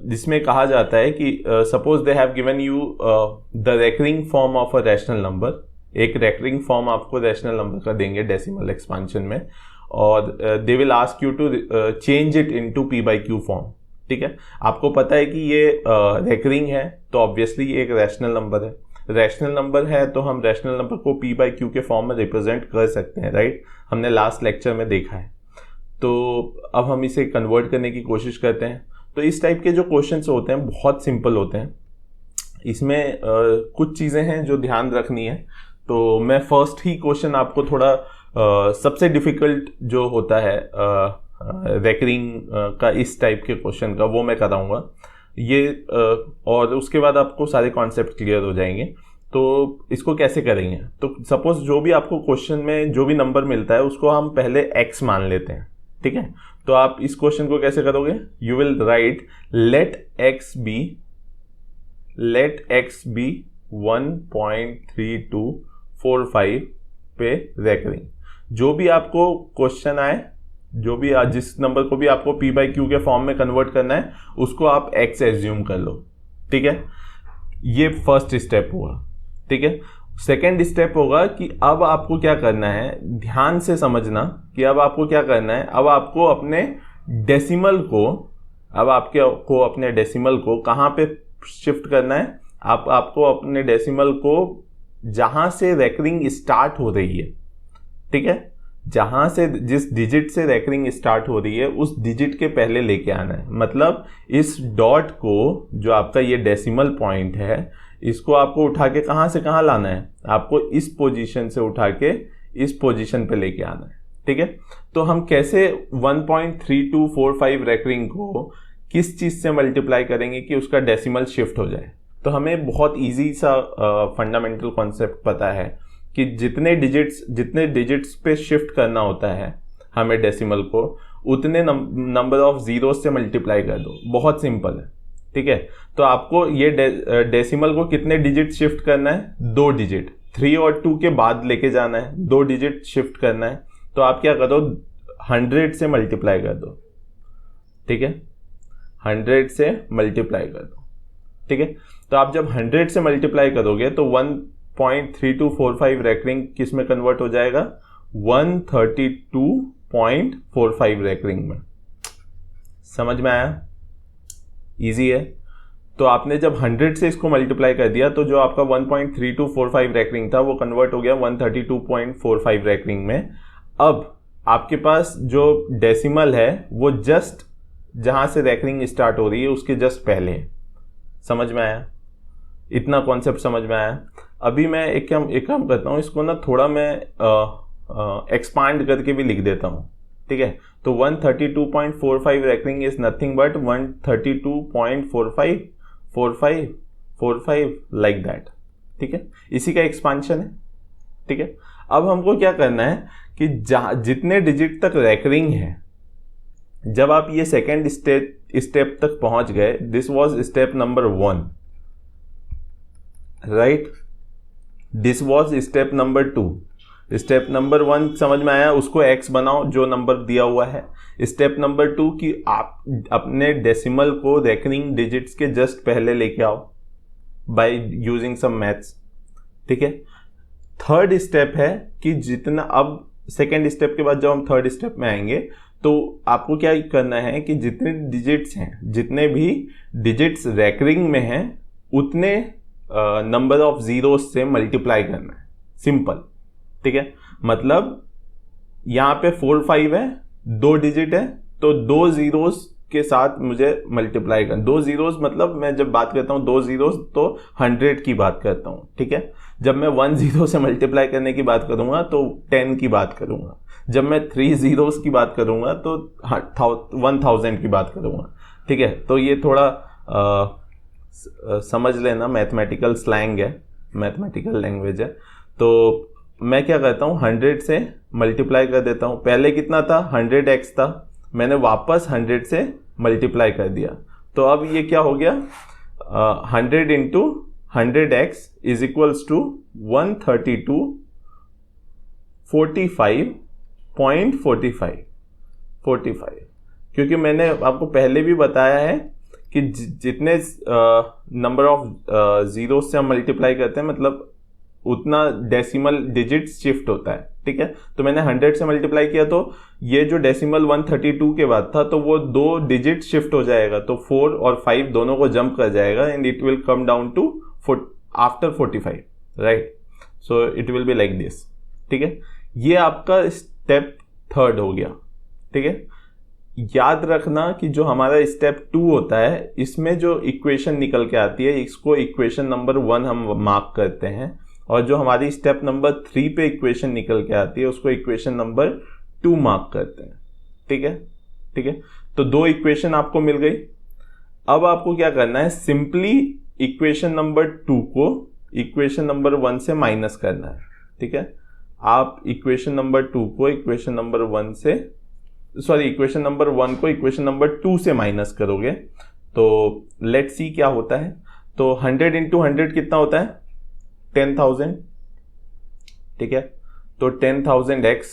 [SPEAKER 1] जिसमें कहा जाता है कि suppose they have given you the recurring form of a rational number, एक रेकरिंग फॉर्म आपको रैशनल नंबर का देंगे डेसिमल एक्सपांशन में, और they will ask you to change it into p/q form, ठीक है। आपको पता है कि ये रेकरिंग है, तो ऑब्वियसली ये एक रैशनल नंबर है, रैशनल नंबर है तो हम रैशनल नंबर को p/q के फॉर्म में रिप्रेजेंट कर सकते हैं, राइट। हमने लास्ट लेक्चर में देखा है। तो अब हम इसे कन्वर्ट करने की कोशिश करते हैं। तो इस टाइप के जो क्वेश्चंस होते हैं बहुत सिंपल होते हैं, इसमें कुछ चीज़ें हैं जो ध्यान रखनी है। तो मैं फर्स्ट ही क्वेश्चन आपको थोड़ा सबसे डिफिकल्ट जो होता है रेकरिंग का इस टाइप के क्वेश्चन का, वो मैं कराऊंगा ये, और उसके बाद आपको सारे कॉन्सेप्ट क्लियर हो जाएंगे। तो इसको कैसे करेंगे, तो सपोज जो भी आपको क्वेश्चन में जो भी नंबर मिलता है उसको हम पहले x मान लेते हैं, ठीक है। तो आप इस क्वेश्चन को कैसे करोगे, you will right let x be 1.3245 पे रेकरिंग। जो भी आपको क्वेश्चन आए, जो भी जिस नंबर को भी आपको p/q के फॉर्म में कन्वर्ट करना है उसको आप x एज्यूम कर लो, ठीक है। ये फर्स्ट स्टेप हुआ, ठीक है। सेकेंड स्टेप होगा कि अब आपको क्या करना है, ध्यान से समझना कि अब आपको क्या करना है। अब आपको अपने डेसिमल को, अब आपको अपने डेसिमल को कहाँ पे शिफ्ट करना है, आपको अपने डेसिमल को जहां से रेकरिंग स्टार्ट हो रही है, ठीक है, जहां से जिस डिजिट से रेकरिंग स्टार्ट हो रही है उस डिजिट के पहले लेके आना है। मतलब इस डॉट को, जो आपका ये डेसिमल पॉइंट है, इसको आपको उठा के कहां से कहां लाना है, आपको इस पोजीशन से उठा के इस पोजीशन पे लेके आना है, ठीक है। तो हम कैसे 1.3245 रेकरिंग को किस चीज से मल्टीप्लाई करेंगे कि उसका डेसिमल शिफ्ट हो जाए। तो हमें बहुत इजी सा फंडामेंटल कॉन्सेप्ट पता है कि जितने डिजिट्स पे शिफ्ट करना होता है हमें डेसिमल को, उतने नंबर ऑफ जीरो से मल्टीप्लाई कर दो। बहुत सिंपल है, ठीक है। तो आपको ये डेसिमल को कितने डिजिट शिफ्ट करना है, 2 डिजिट, 3 और 2 के बाद लेके जाना है, 2 डिजिट शिफ्ट करना है। तो आप क्या करो, 100 से मल्टीप्लाई कर दो, ठीक है, 100 से मल्टीप्लाई कर दो, ठीक है। तो आप जब 100 से मल्टीप्लाई करोगे तो 1.3245 रेकरिंग किस में कन्वर्ट हो जाएगा, 132.45 रेकरिंग में। समझ में आया? इजी है। तो आपने जब 100 से इसको मल्टीप्लाई कर दिया तो जो आपका 1.3245 रेकरिंग था वो कन्वर्ट हो गया 132.45 रेकरिंग में। अब आपके पास जो डेसिमल है वो जस्ट जहां से रेकरिंग स्टार्ट हो रही है उसके जस्ट पहले है। समझ में आया? इतना कॉन्सेप्ट समझ में आया? अभी मैं एक काम करता हूँ, इसको ना थोड़ा मैं एक्सपांड करके भी लिख देता हूँ, ठीक है। तो 132.45 recurring is nothing but 132.45 like that, ठीक है। इसी का एक्सपांशन है, ठीक है। अब हमको क्या करना है कि जितने डिजिट तक रेकरिंग है, जब आप ये सेकेंड स्टेप तक पहुंच गए, this was step number 1, right, this was step number 2। Step number 1 समझ में आया, उसको x बनाओ जो नंबर दिया हुआ है। स्टेप नंबर 2 कि आप अपने डेसिमल को रेकरिंग डिजिट्स के जस्ट पहले लेके आओ बाय यूजिंग सम मैथ्स, ठीक है। थर्ड स्टेप है कि जितना, अब सेकेंड स्टेप के बाद जब हम थर्ड स्टेप में आएंगे तो आपको क्या करना है कि जितने डिजिट्स हैं, जितने भी डिजिट्स रेकरिंग में हैं, उतने नंबर ऑफ जीरोस से मल्टीप्लाई करना है। सिंपल, ठीक है। मतलब यहां पे 4 5 है, 2 डिजिट है, तो 2 जीरोस के साथ मुझे मल्टीप्लाई करना। 2 जीरोस मतलब मैं जब बात करता हूं 2 जीरोस तो 100 की बात करता हूं, ठीक है। जब मैं 1 जीरो से मल्टीप्लाई करने की बात करूंगा तो 10 की बात करूंगा। जब मैं 3 जीरोस की बात करूंगा तो 1000 की बात करूंगा, ठीक है। तो ये थोड़ा समझ लेना, मैथमेटिकल स्लैंग है, मैथमेटिकल लैंग्वेज है। तो मैं क्या करता हूँ, 100 से मल्टीप्लाई कर देता हूँ। पहले कितना था, 100x था, मैंने वापस 100 से मल्टीप्लाई कर दिया। तो अब ये क्या हो गया, 100 into 100x is equals to 132.45 क्योंकि मैंने आपको पहले भी बताया है कि जितने नंबर ऑफ जीरो से हम मल्टीप्लाई करते हैं, मतलब उतना डेसिमल डिजिट शिफ्ट होता है, ठीक है। तो मैंने 100 से मल्टीप्लाई किया तो ये जो डेसिमल 132 के बाद था तो वो 2 डिजिट शिफ्ट हो जाएगा, तो 4 और 5 दोनों को जंप कर जाएगा and it will come down to after 45, right. So it will be like this, ठीक है। ये आपका स्टेप थर्ड हो गया, ठीक है। याद रखना कि जो हमारा स्टेप 2 होता है, इसमें जो इक्वेशन निकल के आती है, इसको इक्वेशन नंबर 1 हम मार्क करते हैं, और जो हमारी स्टेप नंबर 3 पे इक्वेशन निकल के आती है उसको इक्वेशन नंबर 2 मार्क करते हैं, ठीक है, ठीक है। तो 2 इक्वेशन आपको मिल गई। अब आपको क्या करना है, सिंपली इक्वेशन नंबर 2 को इक्वेशन नंबर 1 से माइनस करना है, ठीक है। आप इक्वेशन नंबर 2 को इक्वेशन नंबर 1 से, इक्वेशन नंबर 1 को इक्वेशन नंबर 2 से माइनस करोगे तो लेट्स सी क्या होता है। तो 100 इंटू 100 कितना होता है, 10,000, ठीक है। तो 10,000x,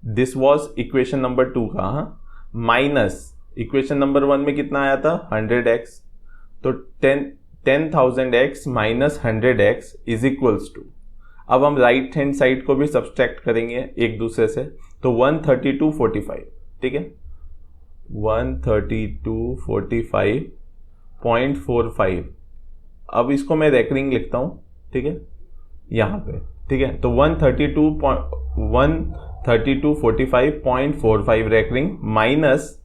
[SPEAKER 1] this was equation number 2 का, माइनस इक्वेशन नंबर 1 में कितना आया था, 100x। तो 10,000x minus 100x is equals to, अब हम राइट हैंड साइड को भी सब्सट्रैक्ट करेंगे एक दूसरे से, तो 132.45, ठीक है, 132.45.45 अब इसको मैं रेकरिंग लिखता हूँ, ठीक है, यहाँ पे, ठीक है। तो 132.45.45 रेकरिंग माइनस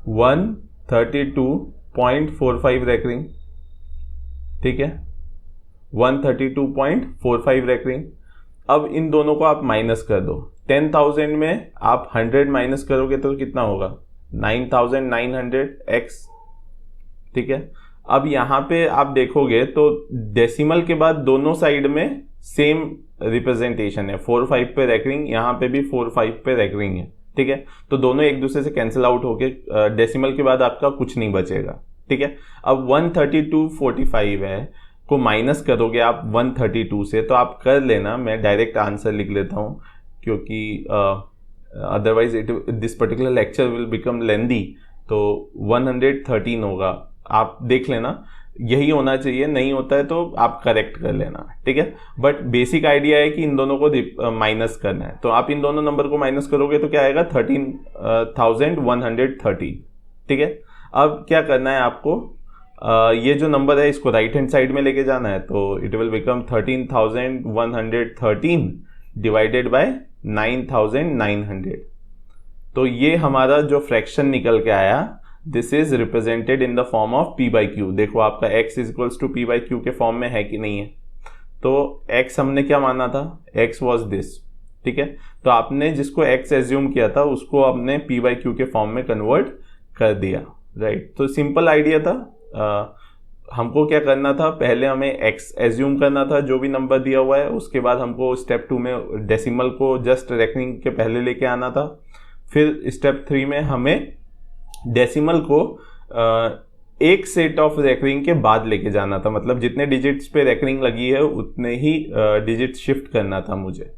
[SPEAKER 1] 132.45 रेकरिंग, ठीक है, 132.45 रेकरिंग। अब इन दोनों को आप माइनस कर दो। 10,000 में आप 100 माइनस करोगे तो कितना होगा? 9,900 x, ठीक है। अब यहाँ पे आप देखोगे तो डेसिमल के बाद दोनों साइड में सेम रिप्रेजेंटेशन है, 4-5 पे रेकरिंग, यहाँ पे भी 4-5 पे रेकरिंग है, ठीक है। तो दोनों एक दूसरे से कैंसिल आउट होके डेसिमल के बाद आपका कुछ नहीं बचेगा, ठीक है। अब 132.45 है को माइनस करोगे आप 132 से, तो आप कर लेना, मैं डायरेक्ट आंसर लिख लेता हूँ क्योंकि otherwise this particular lecture will become lengthy. तो 113 होगा, आप देख लेना, यही होना चाहिए, नहीं होता है तो आप करेक्ट कर लेना, ठीक है। बट बेसिक आइडिया है कि इन दोनों को माइनस करना है, तो आप इन दोनों नंबर को माइनस करोगे तो क्या आएगा? 13,130, ठीक है। अब क्या करना है आपको, ये जो नंबर है इसको राइट हैंड साइड में लेके जाना है, तो it will become 13,113 divided by 9,900। तो ये हमारा जो फ्रैक्शन निकल के आया, this is represented in the form of p by q. देखो आपका x is equals to p by q के फॉर्म में है कि नहीं है। तो x हमने क्या माना था? x वॉज दिस, ठीक है। तो आपने जिसको x एज्यूम किया था उसको आपने p बाई क्यू के फॉर्म में कन्वर्ट कर दिया, राइट। तो सिंपल आइडिया था। हमको क्या करना था, पहले हमें x एज्यूम करना था जो भी नंबर दिया हुआ है, उसके बाद हमको स्टेप 2 में डेसिमल को जस्ट रेकरिंग के पहले लेके आना था, फिर स्टेप 3 में हमें डेसिमल को एक सेट ऑफ रेकरिंग के बाद लेके जाना था, मतलब जितने डिजिट्स पे रेकरिंग लगी है उतने ही डिजिट शिफ्ट करना था मुझे,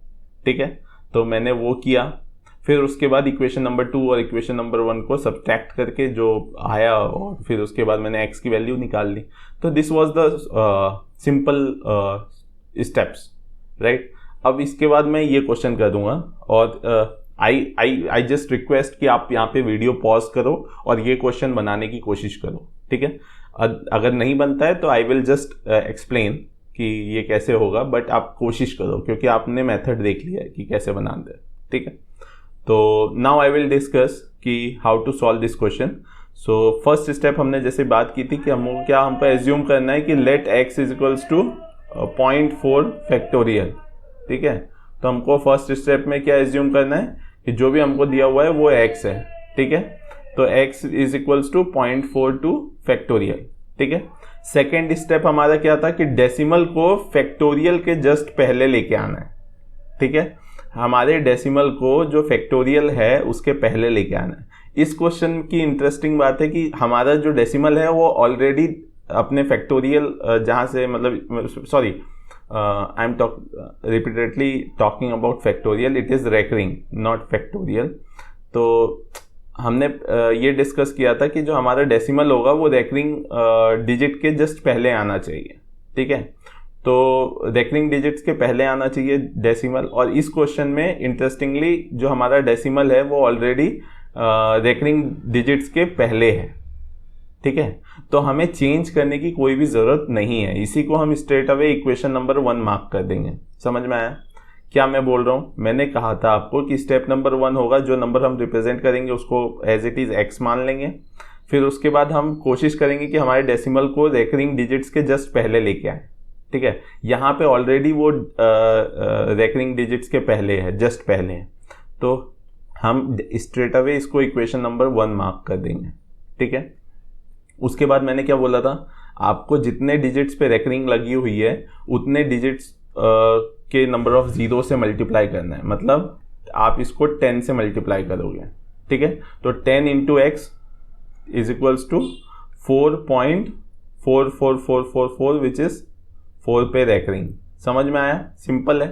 [SPEAKER 1] ठीक है। तो मैंने वो किया, फिर उसके बाद इक्वेशन नंबर 2 और इक्वेशन नंबर 1 को सब्ट्रैक्ट करके जो आया, और फिर उसके बाद मैंने x की वैल्यू निकाल ली। तो this was the simple steps, right. अब इसके बाद मैं ये क्वेश्चन कर दूंगा, और आई जस्ट रिक्वेस्ट कि आप यहाँ पे वीडियो पॉज करो और ये क्वेश्चन बनाने की कोशिश करो, ठीक है। अगर नहीं बनता है तो आई विल जस्ट एक्सप्लेन कि ये कैसे होगा, बट आप कोशिश करो क्योंकि आपने मेथड देख लिया है कि कैसे बनाते हैं, ठीक है। तो नाउ आई विल डिस्कस कि how to solve this question. So first step हमने जैसे बात की थी कि हमको एज्यूम करना है कि let x is equals to 0.4 factorial, ठीक है। तो हमको फर्स्ट स्टेप में क्या एज्यूम करना है कि जो भी हमको दिया हुआ है वो x है, ठीक है। तो x is equals to 0.42 factorial, ठीक है। सेकेंड स्टेप हमारा क्या था कि डेसिमल को फैक्टोरियल के जस्ट पहले लेके आना है, ठीक है। हमारे डेसिमल को जो फैक्टोरियल है उसके पहले लेके आना है। इस क्वेश्चन की इंटरेस्टिंग बात है कि हमारा जो डेसिमल है वो ऑलरेडी अपने फैक्टोरियल जहाँ से, मतलब sorry, I am repeatedly talking about factorial, it is recurring not factorial. तो हमने ये डिस्कस किया था कि जो हमारा डेसिमल होगा वो रेकरिंग डिजिट के जस्ट पहले आना चाहिए, ठीक है। तो रेकरिंग डिजिट्स के पहले आना चाहिए डेसिमल, और इस क्वेश्चन में इंटरेस्टिंगली जो हमारा डेसिमल है वो ऑलरेडी रेकरिंग डिजिट्स के पहले है, ठीक है। तो हमें चेंज करने की कोई भी ज़रूरत नहीं है, इसी को हम straight away equation number 1 mark कर देंगे। समझ में आया क्या मैं बोल रहा हूँ? मैंने कहा था आपको कि स्टेप नंबर 1 होगा, जो नंबर हम रिप्रेजेंट करेंगे उसको एज इट इज़ x मान लेंगे, फिर उसके बाद हम कोशिश करेंगे कि हमारे डेसिमल को रेकरिंग डिजिट्स के जस्ट पहले लेके आए, ठीक है। यहाँ पे ऑलरेडी वो रेकरिंग डिजिट्स के पहले है, जस्ट पहले है, तो हम स्ट्रेट अवे इसको इक्वेशन नंबर 1 मार्क कर देंगे, ठीक है। उसके बाद मैंने क्या बोला था आपको, जितने डिजिट्स पे रेकरिंग लगी हुई है उतने डिजिट्स के नंबर ऑफ जीरो से मल्टीप्लाई करना है, मतलब आप इसको 10 से मल्टीप्लाई करोगे, ठीक है। तो 10 into x is equals to 4.44444 which is 4 पे रेकरिंग। समझ में आया? सिंपल है।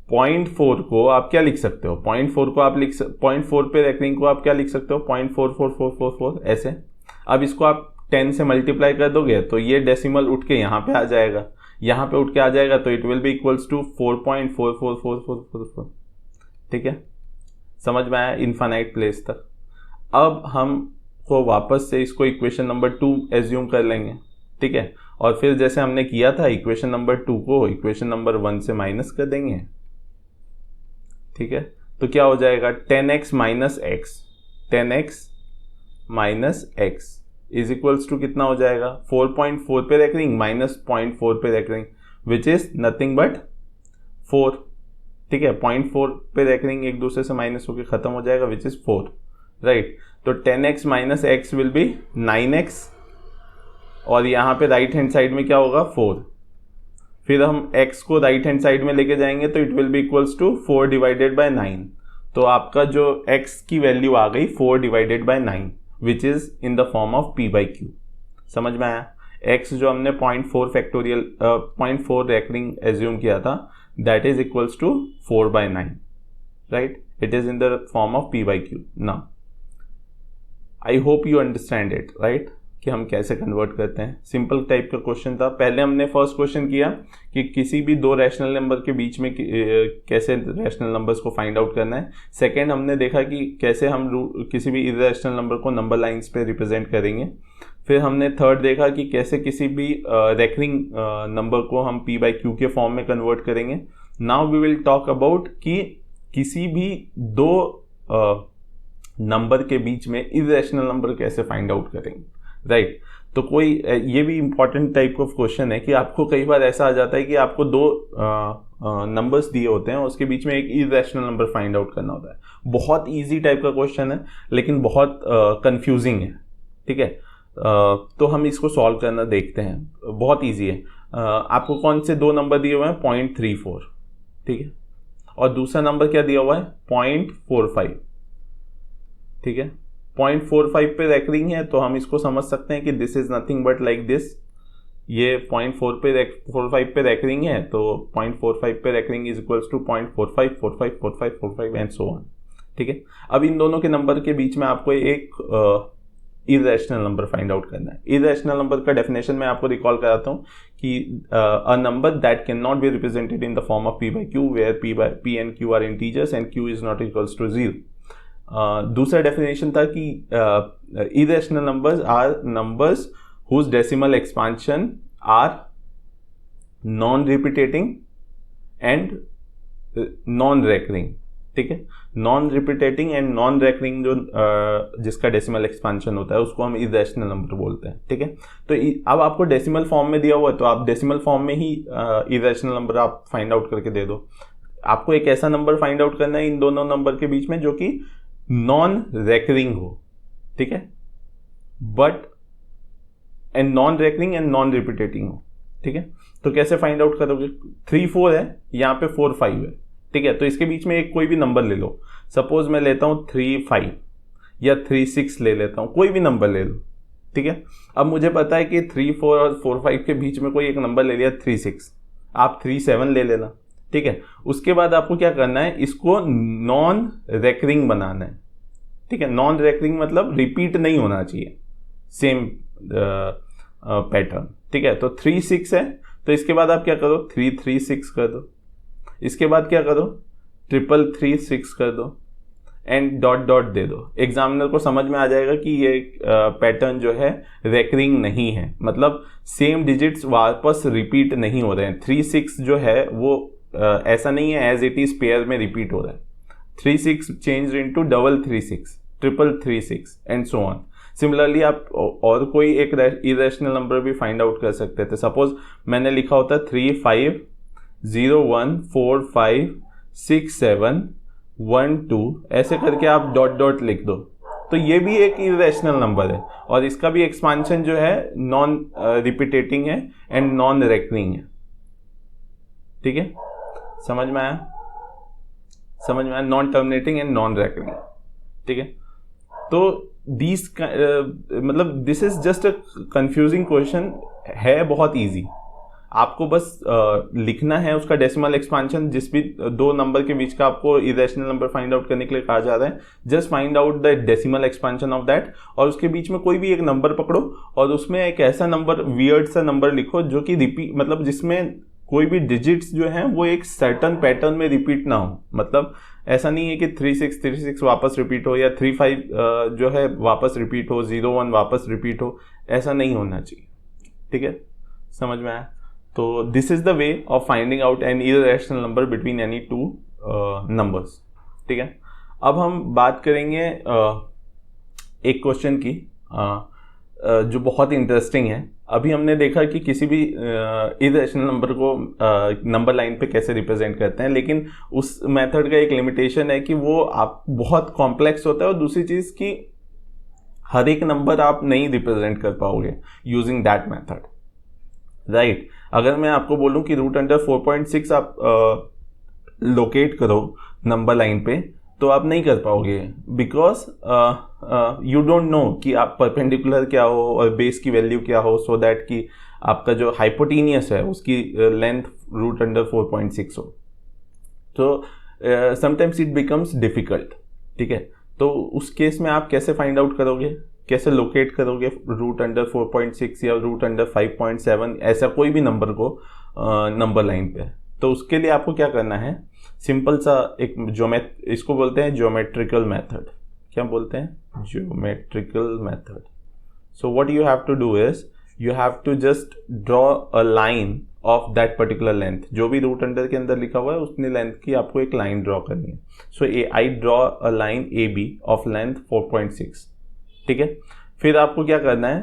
[SPEAKER 1] 0.4 को आप क्या लिख सकते हो? 0.4 को आप 0.4 पे रेकरिंग को आप क्या लिख सकते हो? 0.44444 ऐसे। अब इसको आप 10 से मल्टीप्लाई कर दोगे तो ये डेसिमल उठ के यहाँ पे आ जाएगा, यहाँ पे उठ के आ जाएगा, तो it will be equals to 4.44444, ठीक है। समझ में आया? इनफाइनाइट प्लेस तक। अब हम को वापस से इसको इक्वेशन नंबर 2 एज्यूम कर लेंगे, ठीक है। और फिर जैसे हमने किया था इक्वेशन नंबर 2 को इक्वेशन नंबर 1 से माइनस कर देंगे, ठीक है। तो क्या हो जाएगा 10x minus x, 10x minus x is equals to कितना हो जाएगा 4.4 पे रेकरिंग माइनस 0.4 पे recurring which is nothing but 4, ठीक है। 0.4 पे रेकरिंग एक दूसरे से माइनस होकर खत्म हो जाएगा विच इज 4, राइट। तो 10x minus x will be 9x और यहाँ पे राइट हैंड साइड में क्या होगा 4। फिर हम x को राइट हैंड साइड में लेके जाएंगे तो it will be equals to 4 divided by 9। तो आपका जो x की वैल्यू आ गई 4 divided by 9 which is in the form of p by Q. समझ में आया? x जो हमने 0.4 फैक्टोरियल 0.4 रेकरिंग एज्यूम किया था that is equals to 4 by 9, right. It is in the form of p by q. Now I hope you understand it, right, कि हम कैसे कन्वर्ट करते हैं। सिंपल टाइप का क्वेश्चन था। पहले हमने फर्स्ट क्वेश्चन किया कि किसी भी दो रैशनल नंबर के बीच में कैसे रैशनल नंबर्स को फाइंड आउट करना है। सेकंड हमने देखा कि कैसे हम किसी भी इररेशनल नंबर को नंबर लाइंस पे रिप्रेजेंट करेंगे। फिर हमने थर्ड देखा कि कैसे किसी भी रेकरिंग नंबर को हम p बाई क्यू के फॉर्म में कन्वर्ट करेंगे। Now we will talk about कि किसी भी दो नंबर के बीच में इररेशनल नंबर कैसे फाइंड आउट करेंगे, राइट। तो कोई ये भी इंपॉर्टेंट टाइप ऑफ क्वेश्चन है कि आपको कई बार ऐसा आ जाता है कि आपको दो नंबर्स दिए होते हैं, उसके बीच में एक इररेशनल नंबर फाइंड आउट करना होता है। बहुत इजी टाइप का क्वेश्चन है लेकिन बहुत कंफ्यूजिंग है, ठीक है। तो हम इसको सॉल्व करना देखते हैं। बहुत इजी है। आपको कौन से दो नंबर दिए हुए हैं 0.34, ठीक है, और दूसरा नंबर क्या दिया हुआ है 0.45, ठीक है। 0.45 पे रेकरिंग है तो हम इसको समझ सकते हैं कि this is nothing but like this. ये 0.45 पे रेकरिंग है तो 0.45 पे recurring is equals to 0.45 45 45 45 and so on, ठीक है। अब इन दोनों के नंबर के बीच में आपको एक इररेशनल नंबर फाइंड आउट करना है। इररेशनल नंबर का डेफिनेशन मैं आपको रिकॉल कराता हूँ कि a number that can not be represented in the form of p by q where p and q are integers and q is not equals to 0। दूसरा definition था कि irrational numbers are numbers whose decimal expansion are non repeating and non recurring, ठीक है। Non repeating and non recurring जो जिसका decimal expansion होता है उसको हम इररेशनल नंबर बोलते हैं, ठीक है। तो अब आपको डेसिमल फॉर्म में दिया हुआ है तो आप डेसिमल फॉर्म में ही इररेशनल नंबर आप फाइंड आउट करके दे दो। आपको एक ऐसा नंबर फाइंड आउट करना है इन दोनों नंबर के बीच में जो कि नॉन रेकरिंग हो, ठीक है, but and non recurring and non repeating हो, ठीक है। तो कैसे फाइंड आउट करोगे? 3 4 है, यहाँ पे 4 5 है, ठीक है। तो इसके बीच में एक कोई भी नंबर ले लो। सपोज मैं लेता हूँ 3 5 या 3 6 ले लेता हूँ, कोई भी नंबर ले लो, ठीक है। अब मुझे पता है कि 3 4 और 4 5 के बीच में कोई एक नंबर ले लिया 3 6, आप 3 7 ले लेना, ठीक है। उसके बाद आपको क्या करना है, इसको नॉन रेकरिंग बनाना है, ठीक है। नॉन रेकरिंग मतलब रिपीट नहीं होना चाहिए सेम पैटर्न, ठीक है। तो 3 6 है तो इसके बाद आप क्या करो 3 3 6 कर दो। इसके बाद क्या करो 3 3 6 कर दो एंड डॉट डॉट दे दो। एग्जामिनर को समझ में आ जाएगा कि ये पैटर्न जो है रेकरिंग नहीं है, मतलब सेम डिजिट्स वापस रिपीट नहीं हो रहे हैं। 3 6 जो है वो ऐसा नहीं है एज इट इज पेयर में रिपीट हो रहा है। 3 6 change into 3 6 3 6 and so on. Similarly आप और कोई एक इरेशनल नंबर भी फाइंड आउट कर सकते थे। सपोज मैंने लिखा होता 3 5 0 1 4 5 6 7 1 2, ऐसे करके आप डॉट डॉट लिख दो तो ये भी एक इरेशनल नंबर है और इसका भी एक्सपांशन जो है नॉन रिपीटेटिंग है एंड नॉन रेकरिंग है, ठीक है। समझ में आया? समझ में आया? Non terminating and non recurring, ठीक है। तो दिस मतलब this is just a confusing question है, बहुत इजी। आपको बस लिखना है उसका डेसिमल एक्सपांशन, जिस भी दो नंबर के बीच का आपको इरेशनल नंबर फाइंड आउट करने के लिए कहा जा रहा है, just find out the decimal expansion of that और उसके बीच में कोई भी एक नंबर पकड़ो और उसमें एक ऐसा नंबर वियर्ड सा नंबर लिखो जो कि रिपीट, मतलब जिसमें कोई भी डिजिट्स जो हैं वो एक सर्टन पैटर्न में रिपीट ना हो। मतलब ऐसा नहीं है कि 3 6 वापस रिपीट हो या 3 5 जो है वापस रिपीट हो, 0 1 वापस रिपीट हो, ऐसा नहीं होना चाहिए, ठीक है, समझ में आया? तो this is the way of finding out an irrational number between any two numbers, ठीक है। अब हम बात करेंगे एक क्वेश्चन की जो बहुत इंटरेस्टिंग है। अभी हमने देखा कि किसी भी इररेशनल नंबर को नंबर लाइन पे कैसे रिप्रेजेंट करते हैं, लेकिन उस मेथड का एक लिमिटेशन है कि वो आप बहुत कॉम्प्लेक्स होता है, और दूसरी चीज़ कि हर एक नंबर आप नहीं रिप्रेजेंट कर पाओगे यूजिंग दैट मेथड, राइट। अगर मैं आपको बोलूं कि रूट अंडर 4.6 आप लोकेट करो नंबर लाइन पे, तो आप नहीं कर पाओगे, बिकॉज यू डोंट नो कि आप परपेंडिकुलर क्या हो और बेस की वैल्यू क्या हो, सो दैट कि आपका जो हाइपोटेनियस है उसकी लेंथ रूट अंडर 4.6 हो। तो समटाइम्स इट बिकम्स डिफिकल्ट, ठीक है। तो उस केस में आप कैसे फाइंड आउट करोगे, कैसे लोकेट करोगे रूट अंडर 4.6 या रूट अंडर 5.7, ऐसा कोई भी नंबर को नंबर लाइन पे? तो उसके लिए आपको क्या करना है, सिंपल सा एक इसको बोलते हैं ज्योमेट्रिकल मेथड। क्या बोलते हैं? Geometrical method. So what you have to do is you have to just draw a line of that particular length. जो भी रूट अंडर के अंदर लिखा हुआ है उतनी लेंथ की आपको एक लाइन ड्रॉ करनी है। So I draw a line A B of length 4.6, ठीक है। फिर आपको क्या करना है,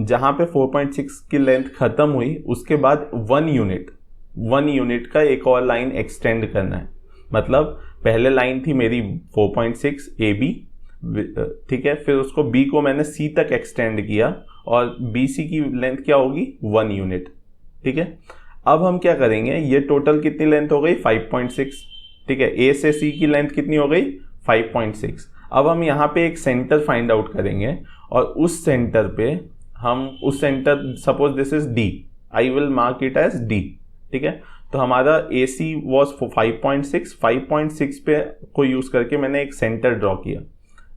[SPEAKER 1] जहां पे 4.6 की लेंथ खत्म हुई उसके बाद 1 यूनिट का एक और लाइन एक्सटेंड करना है। मतलब पहले लाइन थी मेरी 4.6 ए बी, ठीक है, फिर उसको बी को मैंने सी तक एक्सटेंड किया और बी सी की लेंथ क्या होगी, 1 यूनिट, ठीक है। अब हम क्या करेंगे, ये टोटल कितनी लेंथ हो गई, 5.6, ठीक है। ए से सी की लेंथ कितनी हो गई, 5.6। अब हम यहाँ पे एक सेंटर फाइंड आउट करेंगे, और उस सेंटर पे हम उस centre, suppose this is D, I will mark it as D, ठीक है। तो हमारा ए सी वॉज 5.6 पे को यूज करके मैंने एक सेंटर ड्रॉ किया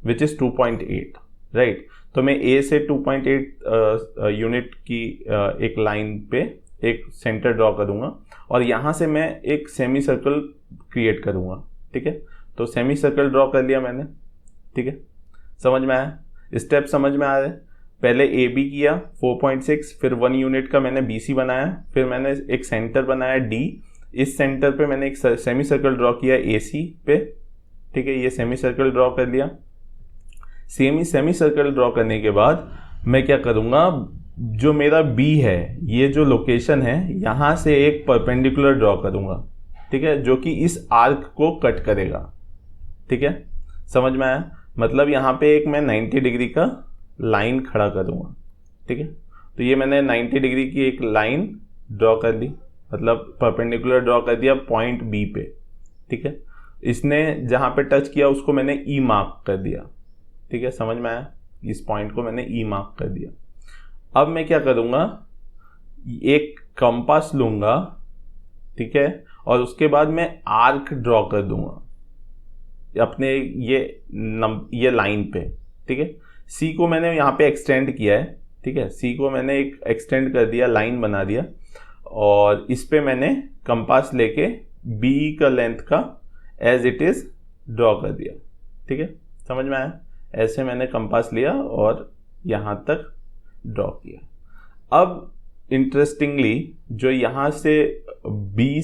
[SPEAKER 1] विच इज 2.8, राइट। तो मैं ए से 2.8 यूनिट की एक लाइन पे एक सेंटर ड्रॉ करूंगा, और यहाँ से मैं एक सेमी सर्कल क्रिएट करूंगा, ठीक है। तो सेमी सर्कल ड्रॉ कर लिया मैंने, ठीक है। समझ में आया? स्टेप समझ में आ रहे? पहले ए बी किया 4.6, फिर 1 यूनिट का मैंने बी सी बनाया, फिर मैंने एक सेंटर बनाया डी, इस सेंटर पे मैंने एक सेमी सर्कल ड्रॉ किया ए सी पे, ठीक है। ये सेमी सर्कल ड्रॉ कर लिया। सेमी सर्कल ड्रॉ करने के बाद मैं क्या करूँगा, जो मेरा बी है, ये जो लोकेशन है, यहाँ से एक परपेंडिकुलर ड्रॉ करूँगा, ठीक है, जो कि इस आर्क को कट करेगा, ठीक है। समझ में आया? मतलब यहाँ पे एक मैं 90 डिग्री का लाइन खड़ा करूँगा, ठीक है। तो ये मैंने 90 डिग्री की एक लाइन ड्रॉ कर ली, मतलब परपेंडिकुलर ड्रॉ कर दिया पॉइंट बी पे, ठीक है। इसने जहाँ पे टच किया उसको मैंने ई मार्क कर दिया, ठीक है। समझ में आया? इस पॉइंट को मैंने ई मार्क कर दिया। अब मैं क्या करूँगा, एक कंपास लूँगा, ठीक है, और उसके बाद मैं आर्क ड्रॉ कर दूंगा अपने ये लाइन पे, ठीक है। सी को मैंने यहाँ पे एक्सटेंड किया है, ठीक है। सी को मैंने एक एक्सटेंड कर दिया, लाइन बना दिया, और इस पे मैंने कंपास लेके बी का लेंथ का एज इट इज ड्रॉ कर दिया, ठीक है। समझ में आया? ऐसे मैंने कंपास लिया और यहाँ तक ड्रॉ किया। अब इंटरेस्टिंगली जो यहाँ से बी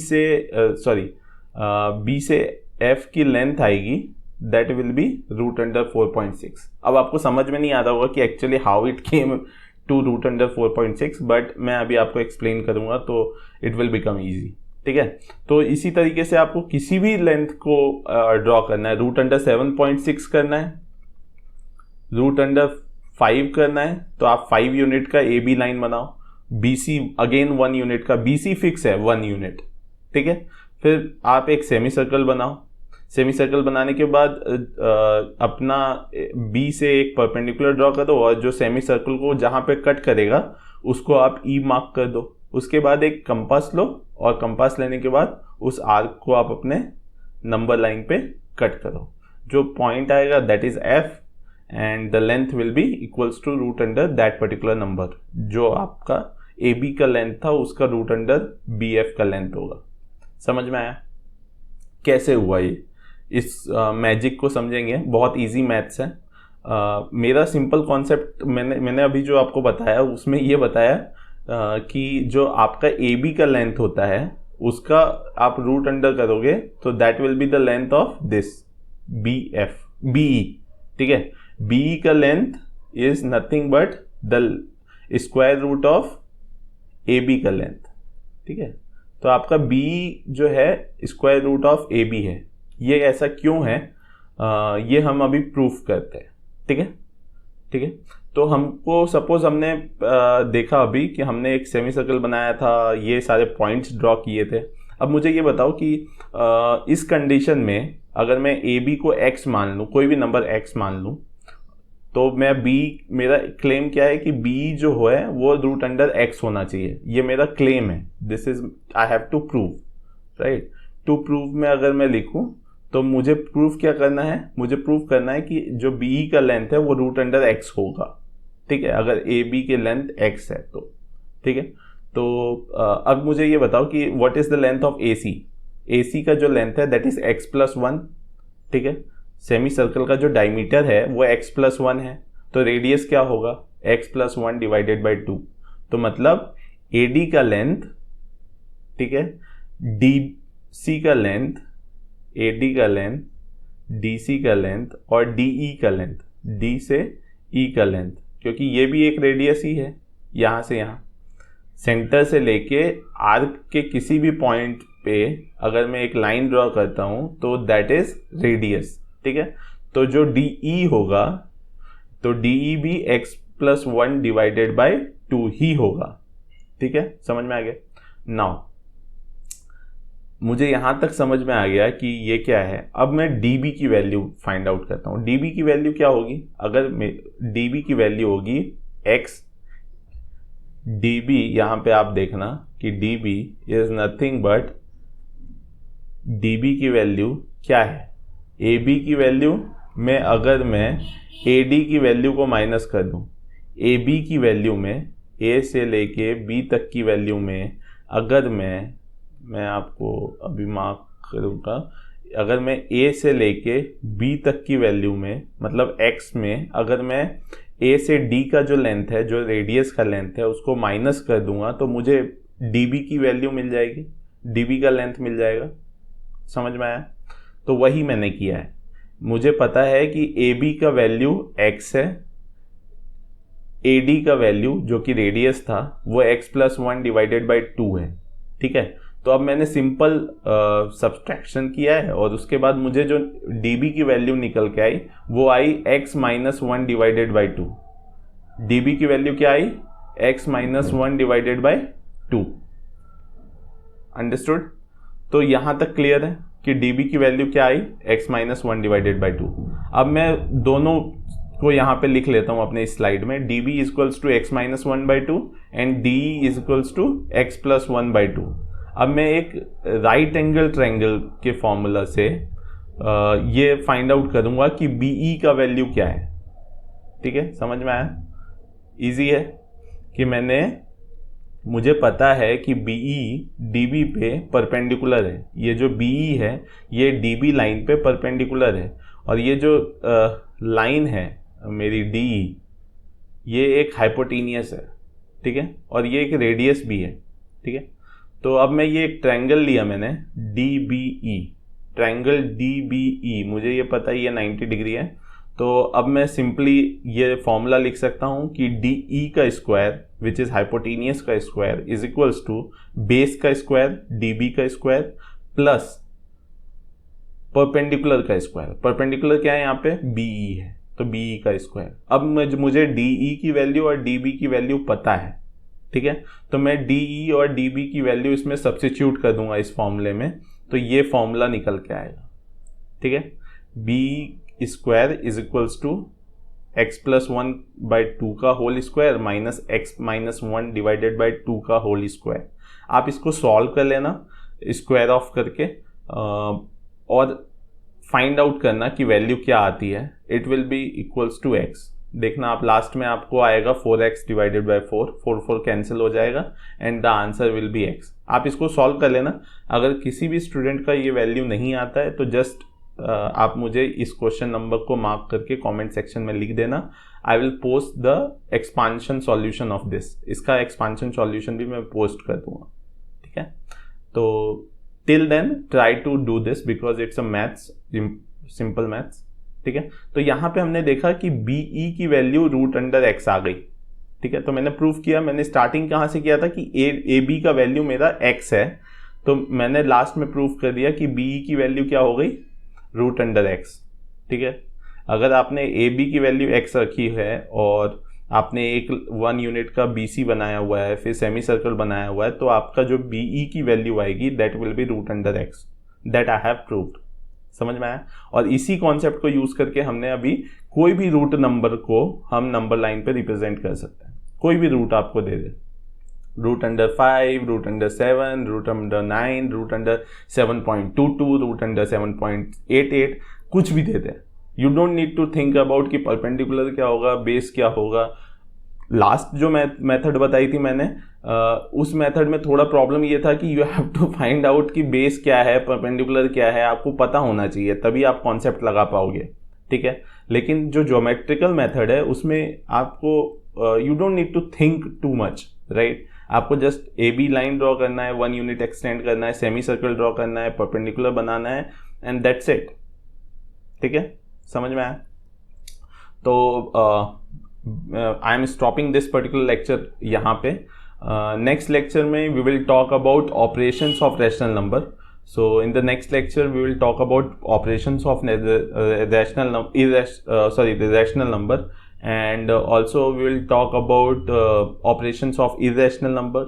[SPEAKER 1] से एफ की लेंथ आएगी, that will be root under 4.6। अब आपको समझ में नहीं आ रहा होगा कि actually how it came to root under 4.6, but मैं अभी आपको एक्सप्लेन करूंगा तो इट विल बिकम ईजी, ठीक है। तो इसी तरीके से आपको किसी भी लेंथ को ड्रॉ करना है, रूट अंडर 7.6 करना है, रूट अंडर 5 करना है, तो आप 5 यूनिट का ए बी लाइन बनाओ, BC अगेन 1 यूनिट का, BC फिक्स है 1 यूनिट, ठीक है। फिर आप एक सेमी सर्कल बनाओ, सेमी सर्कल बनाने के बाद अपना B से एक परपेंडिकुलर ड्रॉ कर दो, और जो सेमी सर्कल को जहाँ पे कट करेगा उसको आप E मार्क कर दो। उसके बाद एक कंपास लो, और कंपास लेने के बाद उस आर्क को आप अपने नंबर लाइन पे कट करो। जो पॉइंट आएगा that is F, and the length will be equals to root under that particular number. जो आपका AB का लेंथ था उसका रूट अंडर BF का लेंथ होगा। समझ में आया कैसे हुआ ये? इस मैजिक को समझेंगे, बहुत इजी मैथ्स है। मेरा सिंपल कॉन्सेप्ट मैंने अभी जो आपको बताया उसमें ये बताया कि जो आपका ए बी का लेंथ होता है उसका आप रूट अंडर करोगे तो that will be the length of this B F B E, ठीक है। बी ई का length is nothing but the square root of A B का लेंथ, ठीक है। तो आपका बी जो है square root of A B है। ये ऐसा क्यों है ये हम अभी प्रूफ करते हैं, ठीक है, ठीक है। तो हमको सपोज हमने देखा अभी कि हमने एक सेमी सर्कल बनाया था, ये सारे पॉइंट्स ड्रॉ किए थे। अब मुझे ये बताओ कि इस कंडीशन में अगर मैं ए बी को x मान लूँ, कोई भी नंबर x मान लूँ, तो मैं b, मेरा क्लेम क्या है कि b जो है वो रूट अंडर x होना चाहिए। ये मेरा क्लेम है, this is I have to prove, right. To prove में अगर मैं लिखूँ तो मुझे प्रूफ क्या करना है, मुझे प्रूफ करना है कि जो बी का लेंथ है वो रूट अंडर एक्स होगा, ठीक है, अगर ए बी के लेंथ एक्स है तो, ठीक है। तो अब मुझे ये बताओ कि what is the length of A C. A C का जो लेंथ है that is x plus one, ठीक है। सेमी सर्कल का जो डायमीटर है वो एक्स प्लस वन है, तो रेडियस क्या होगा, x plus one divided by to. तो मतलब ए डी का लेंथ, ठीक है, डी सी का लेंथ, ए डी का लेंथ, डी सी का लेंथ और डी ई का लेंथ, डी से ई का लेंथ, क्योंकि ये भी एक रेडियस ही है। यहाँ से यहाँ सेंटर से लेके आर्क के किसी भी पॉइंट पे अगर मैं एक लाइन ड्रॉ करता हूँ तो दैट इज रेडियस, ठीक है। तो जो डी ई होगा तो डी ई भी x plus one divided by two ही होगा, ठीक है, समझ में आ गया। नाउ मुझे यहाँ तक समझ में आ गया कि ये क्या है। अब मैं dB की वैल्यू फाइंड आउट करता हूँ। dB की वैल्यू क्या होगी, अगर dB की वैल्यू होगी x, dB यहाँ पे आप देखना कि dB is nothing but, dB की वैल्यू क्या है, AB की वैल्यू में अगर मैं AD की वैल्यू को माइनस कर दूँ, AB की वैल्यू में A से लेके B तक की वैल्यू में अगर मैं आपको अभी मार्क करूँगा, अगर मैं A से लेके B तक की वैल्यू में मतलब x में अगर मैं A से D का जो लेंथ है, जो रेडियस का लेंथ है, उसको माइनस कर दूंगा तो मुझे dB की वैल्यू मिल जाएगी, dB का लेंथ मिल जाएगा। समझ में आया। तो वही मैंने किया है। मुझे पता है कि AB का वैल्यू x है, AD का वैल्यू जो कि रेडियस था वो x plus one divided by to है, ठीक है। तो अब मैंने सिंपल सब्सट्रैक्शन किया है और उसके बाद मुझे जो dB की वैल्यू निकल के आई वो आई x minus one divided by to. dB की वैल्यू क्या आई, x minus one divided by to. Understood. तो यहाँ तक क्लियर है कि dB की वैल्यू क्या आई, x minus one divided by two. अब मैं दोनों को यहाँ पे लिख लेता हूँ अपने स्लाइड में, dB is equals to x minus one by two and D is equals to x plus one by two. अब मैं एक राइट एंगल ट्रायंगल के फॉर्मूला से ये फाइंड आउट करूंगा कि BE का वैल्यू क्या है, ठीक है, समझ में आया। इजी है कि मुझे पता है कि BE DB पे परपेंडिकुलर है। ये जो BE है ये DB लाइन पे परपेंडिकुलर है और ये जो लाइन है मेरी DE ये एक हाइपोटेनियस है, ठीक है, और ये एक रेडियस भी है, ठीक है। तो अब मैं ये एक ट्रायंगल लिया मैंने DBE, ट्रायंगल DBE, मुझे ये पता है ये 90 डिग्री है। तो अब मैं सिंपली ये फॉर्मूला लिख सकता हूँ कि DE का स्क्वायर विच इज़ हाइपोटेनियस का square is equals to base का स्क्वायर DB का स्क्वायर प्लस परपेंडिकुलर का स्क्वायर। परपेंडिकुलर क्या है यहाँ पे, BE है, तो BE का स्क्वायर। अब मुझे DE की वैल्यू और DB की वैल्यू पता है, ठीक है, तो मैं DE और DB की वैल्यू इसमें सब्स्टिट्यूट कर दूंगा इस फॉर्मूले में, तो ये फॉर्मूला निकल के आएगा, ठीक है। B square is equals to x plus one by two का whole square minus x minus one divided by two का होल स्क्वायर। आप इसको सॉल्व कर लेना स्क्वायर ऑफ करके और फाइंड आउट करना कि वैल्यू क्या आती है। It will be equals to x। देखना आप लास्ट में आपको आएगा 4x डिवाइडेड बाई 4 कैंसिल हो जाएगा and the answer will be x। आप इसको सॉल्व कर लेना। अगर किसी भी स्टूडेंट का ये वैल्यू नहीं आता है तो जस्ट आप मुझे इस क्वेश्चन नंबर को मार्क करके कमेंट सेक्शन में लिख देना. I will post the expansion solution of this. इसका एक्सपांशन सॉल्यूशन भी मैं पोस्ट कर दूंगा. ठीक है. तो till then try to do this because it's a maths, simple maths. ठीक है. तो यहाँ पे हमने देखा कि बीई की वैल्यू रूट अंडर एक्स आ गई. ठीक है. तो मैंने प्रूफ किया. मैंने स्टार्टिंग कहाँ से किया था कि ए बी का वैल्यू मेरा एक्स है. तो मैंने लास्ट में प्रूफ कर दिया कि बीई की वैल्यू क्या हो गई, रूट अंडर एक्स. ठीक है. अगर आपने ए बी की वैल्यू एक्स रखी है और आपने एक 1 यूनिट का बीसी बनाया हुआ है, फिर सेमी सर्कल बनाया हुआ है, तो आपका जो बीई की वैल्यू आएगी that will be root under x. That I have proved. समझ में आया. और इसी कॉन्सेप्ट को यूज करके हमने अभी कोई भी रूट नंबर को हम नंबर लाइन पे रिप्रेजेंट कर सकते हैं. कोई भी रूट आपको दे दे, root under 5, root under 7, root under 9, root under 7.22, root under 7.88, कुछ भी दे दे. You don't need to think about कि परपेंडिकुलर क्या होगा, बेस क्या होगा. लास्ट जो मेथड बताई थी मैंने, उस मेथड में थोड़ा प्रॉब्लम ये था कि you have to find out कि बेस क्या है, परपेंडिकुलर क्या है, आपको पता होना चाहिए, तभी आप कॉन्सेप्ट लगा पाओगे. ठीक है. लेकिन जो ज्योमेट्रिकल मेथड है उसमें आपको you don't need to think too much, right. आपको just A B line draw करना है, 1 यूनिट एक्सटेंड करना है, सेमी सर्कल ड्रॉ करना है, परपेंडिकुलर बनाना है, एंड दैट्स इट. ठीक है. समझ में आया. तो I am stopping this particular lecture यहाँ पे. नेक्स्ट लेक्चर में we will talk about operations of rational number. So in the next lecture we will talk about operations of rational number, and also we will talk about operations of irrational number,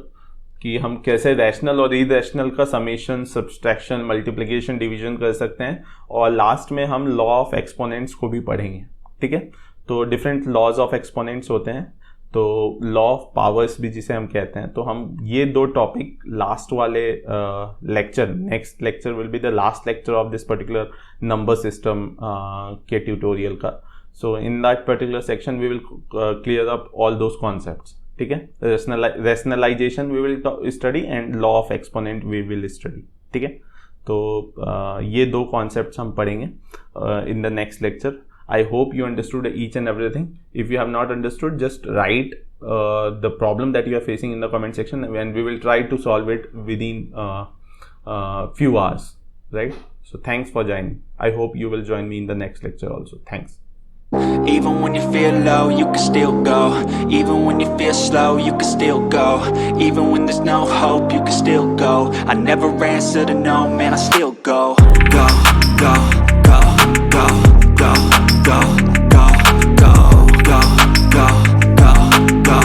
[SPEAKER 1] कि हम कैसे rational और irrational का summation, subtraction, multiplication, division कर सकते हैं. और last में हम लॉ ऑफ एक्सपोनेंट्स को भी पढ़ेंगे. ठीक है. तो डिफरेंट लॉज ऑफ एक्सपोनेंट्स होते हैं, तो लॉ ऑफ पावर्स भी जिसे हम कहते हैं. तो हम ये 2 टॉपिक लास्ट वाले lecture, next lecture will be the last lecture of this particular number system के ट्यूटोरियल का. So in that particular section we will clear up all those concepts. ठीक है. Rationalization we will study and law of exponent we will study. ठीक है. तो ये 2 concepts हम पढ़ेंगे in the next lecture. I hope you understood each and everything. If you have not understood, just write the problem that you are facing in the comment section and we will try to solve it within few hours. Right. So thanks for joining. I hope you will join me in the next lecture also. Thanks.
[SPEAKER 2] Even when you feel low, you can still go. Even when you feel slow, you can still go. Even when there's no hope, you can still go. I never answer to no, man, I still go. Go, go, go, go, go, go.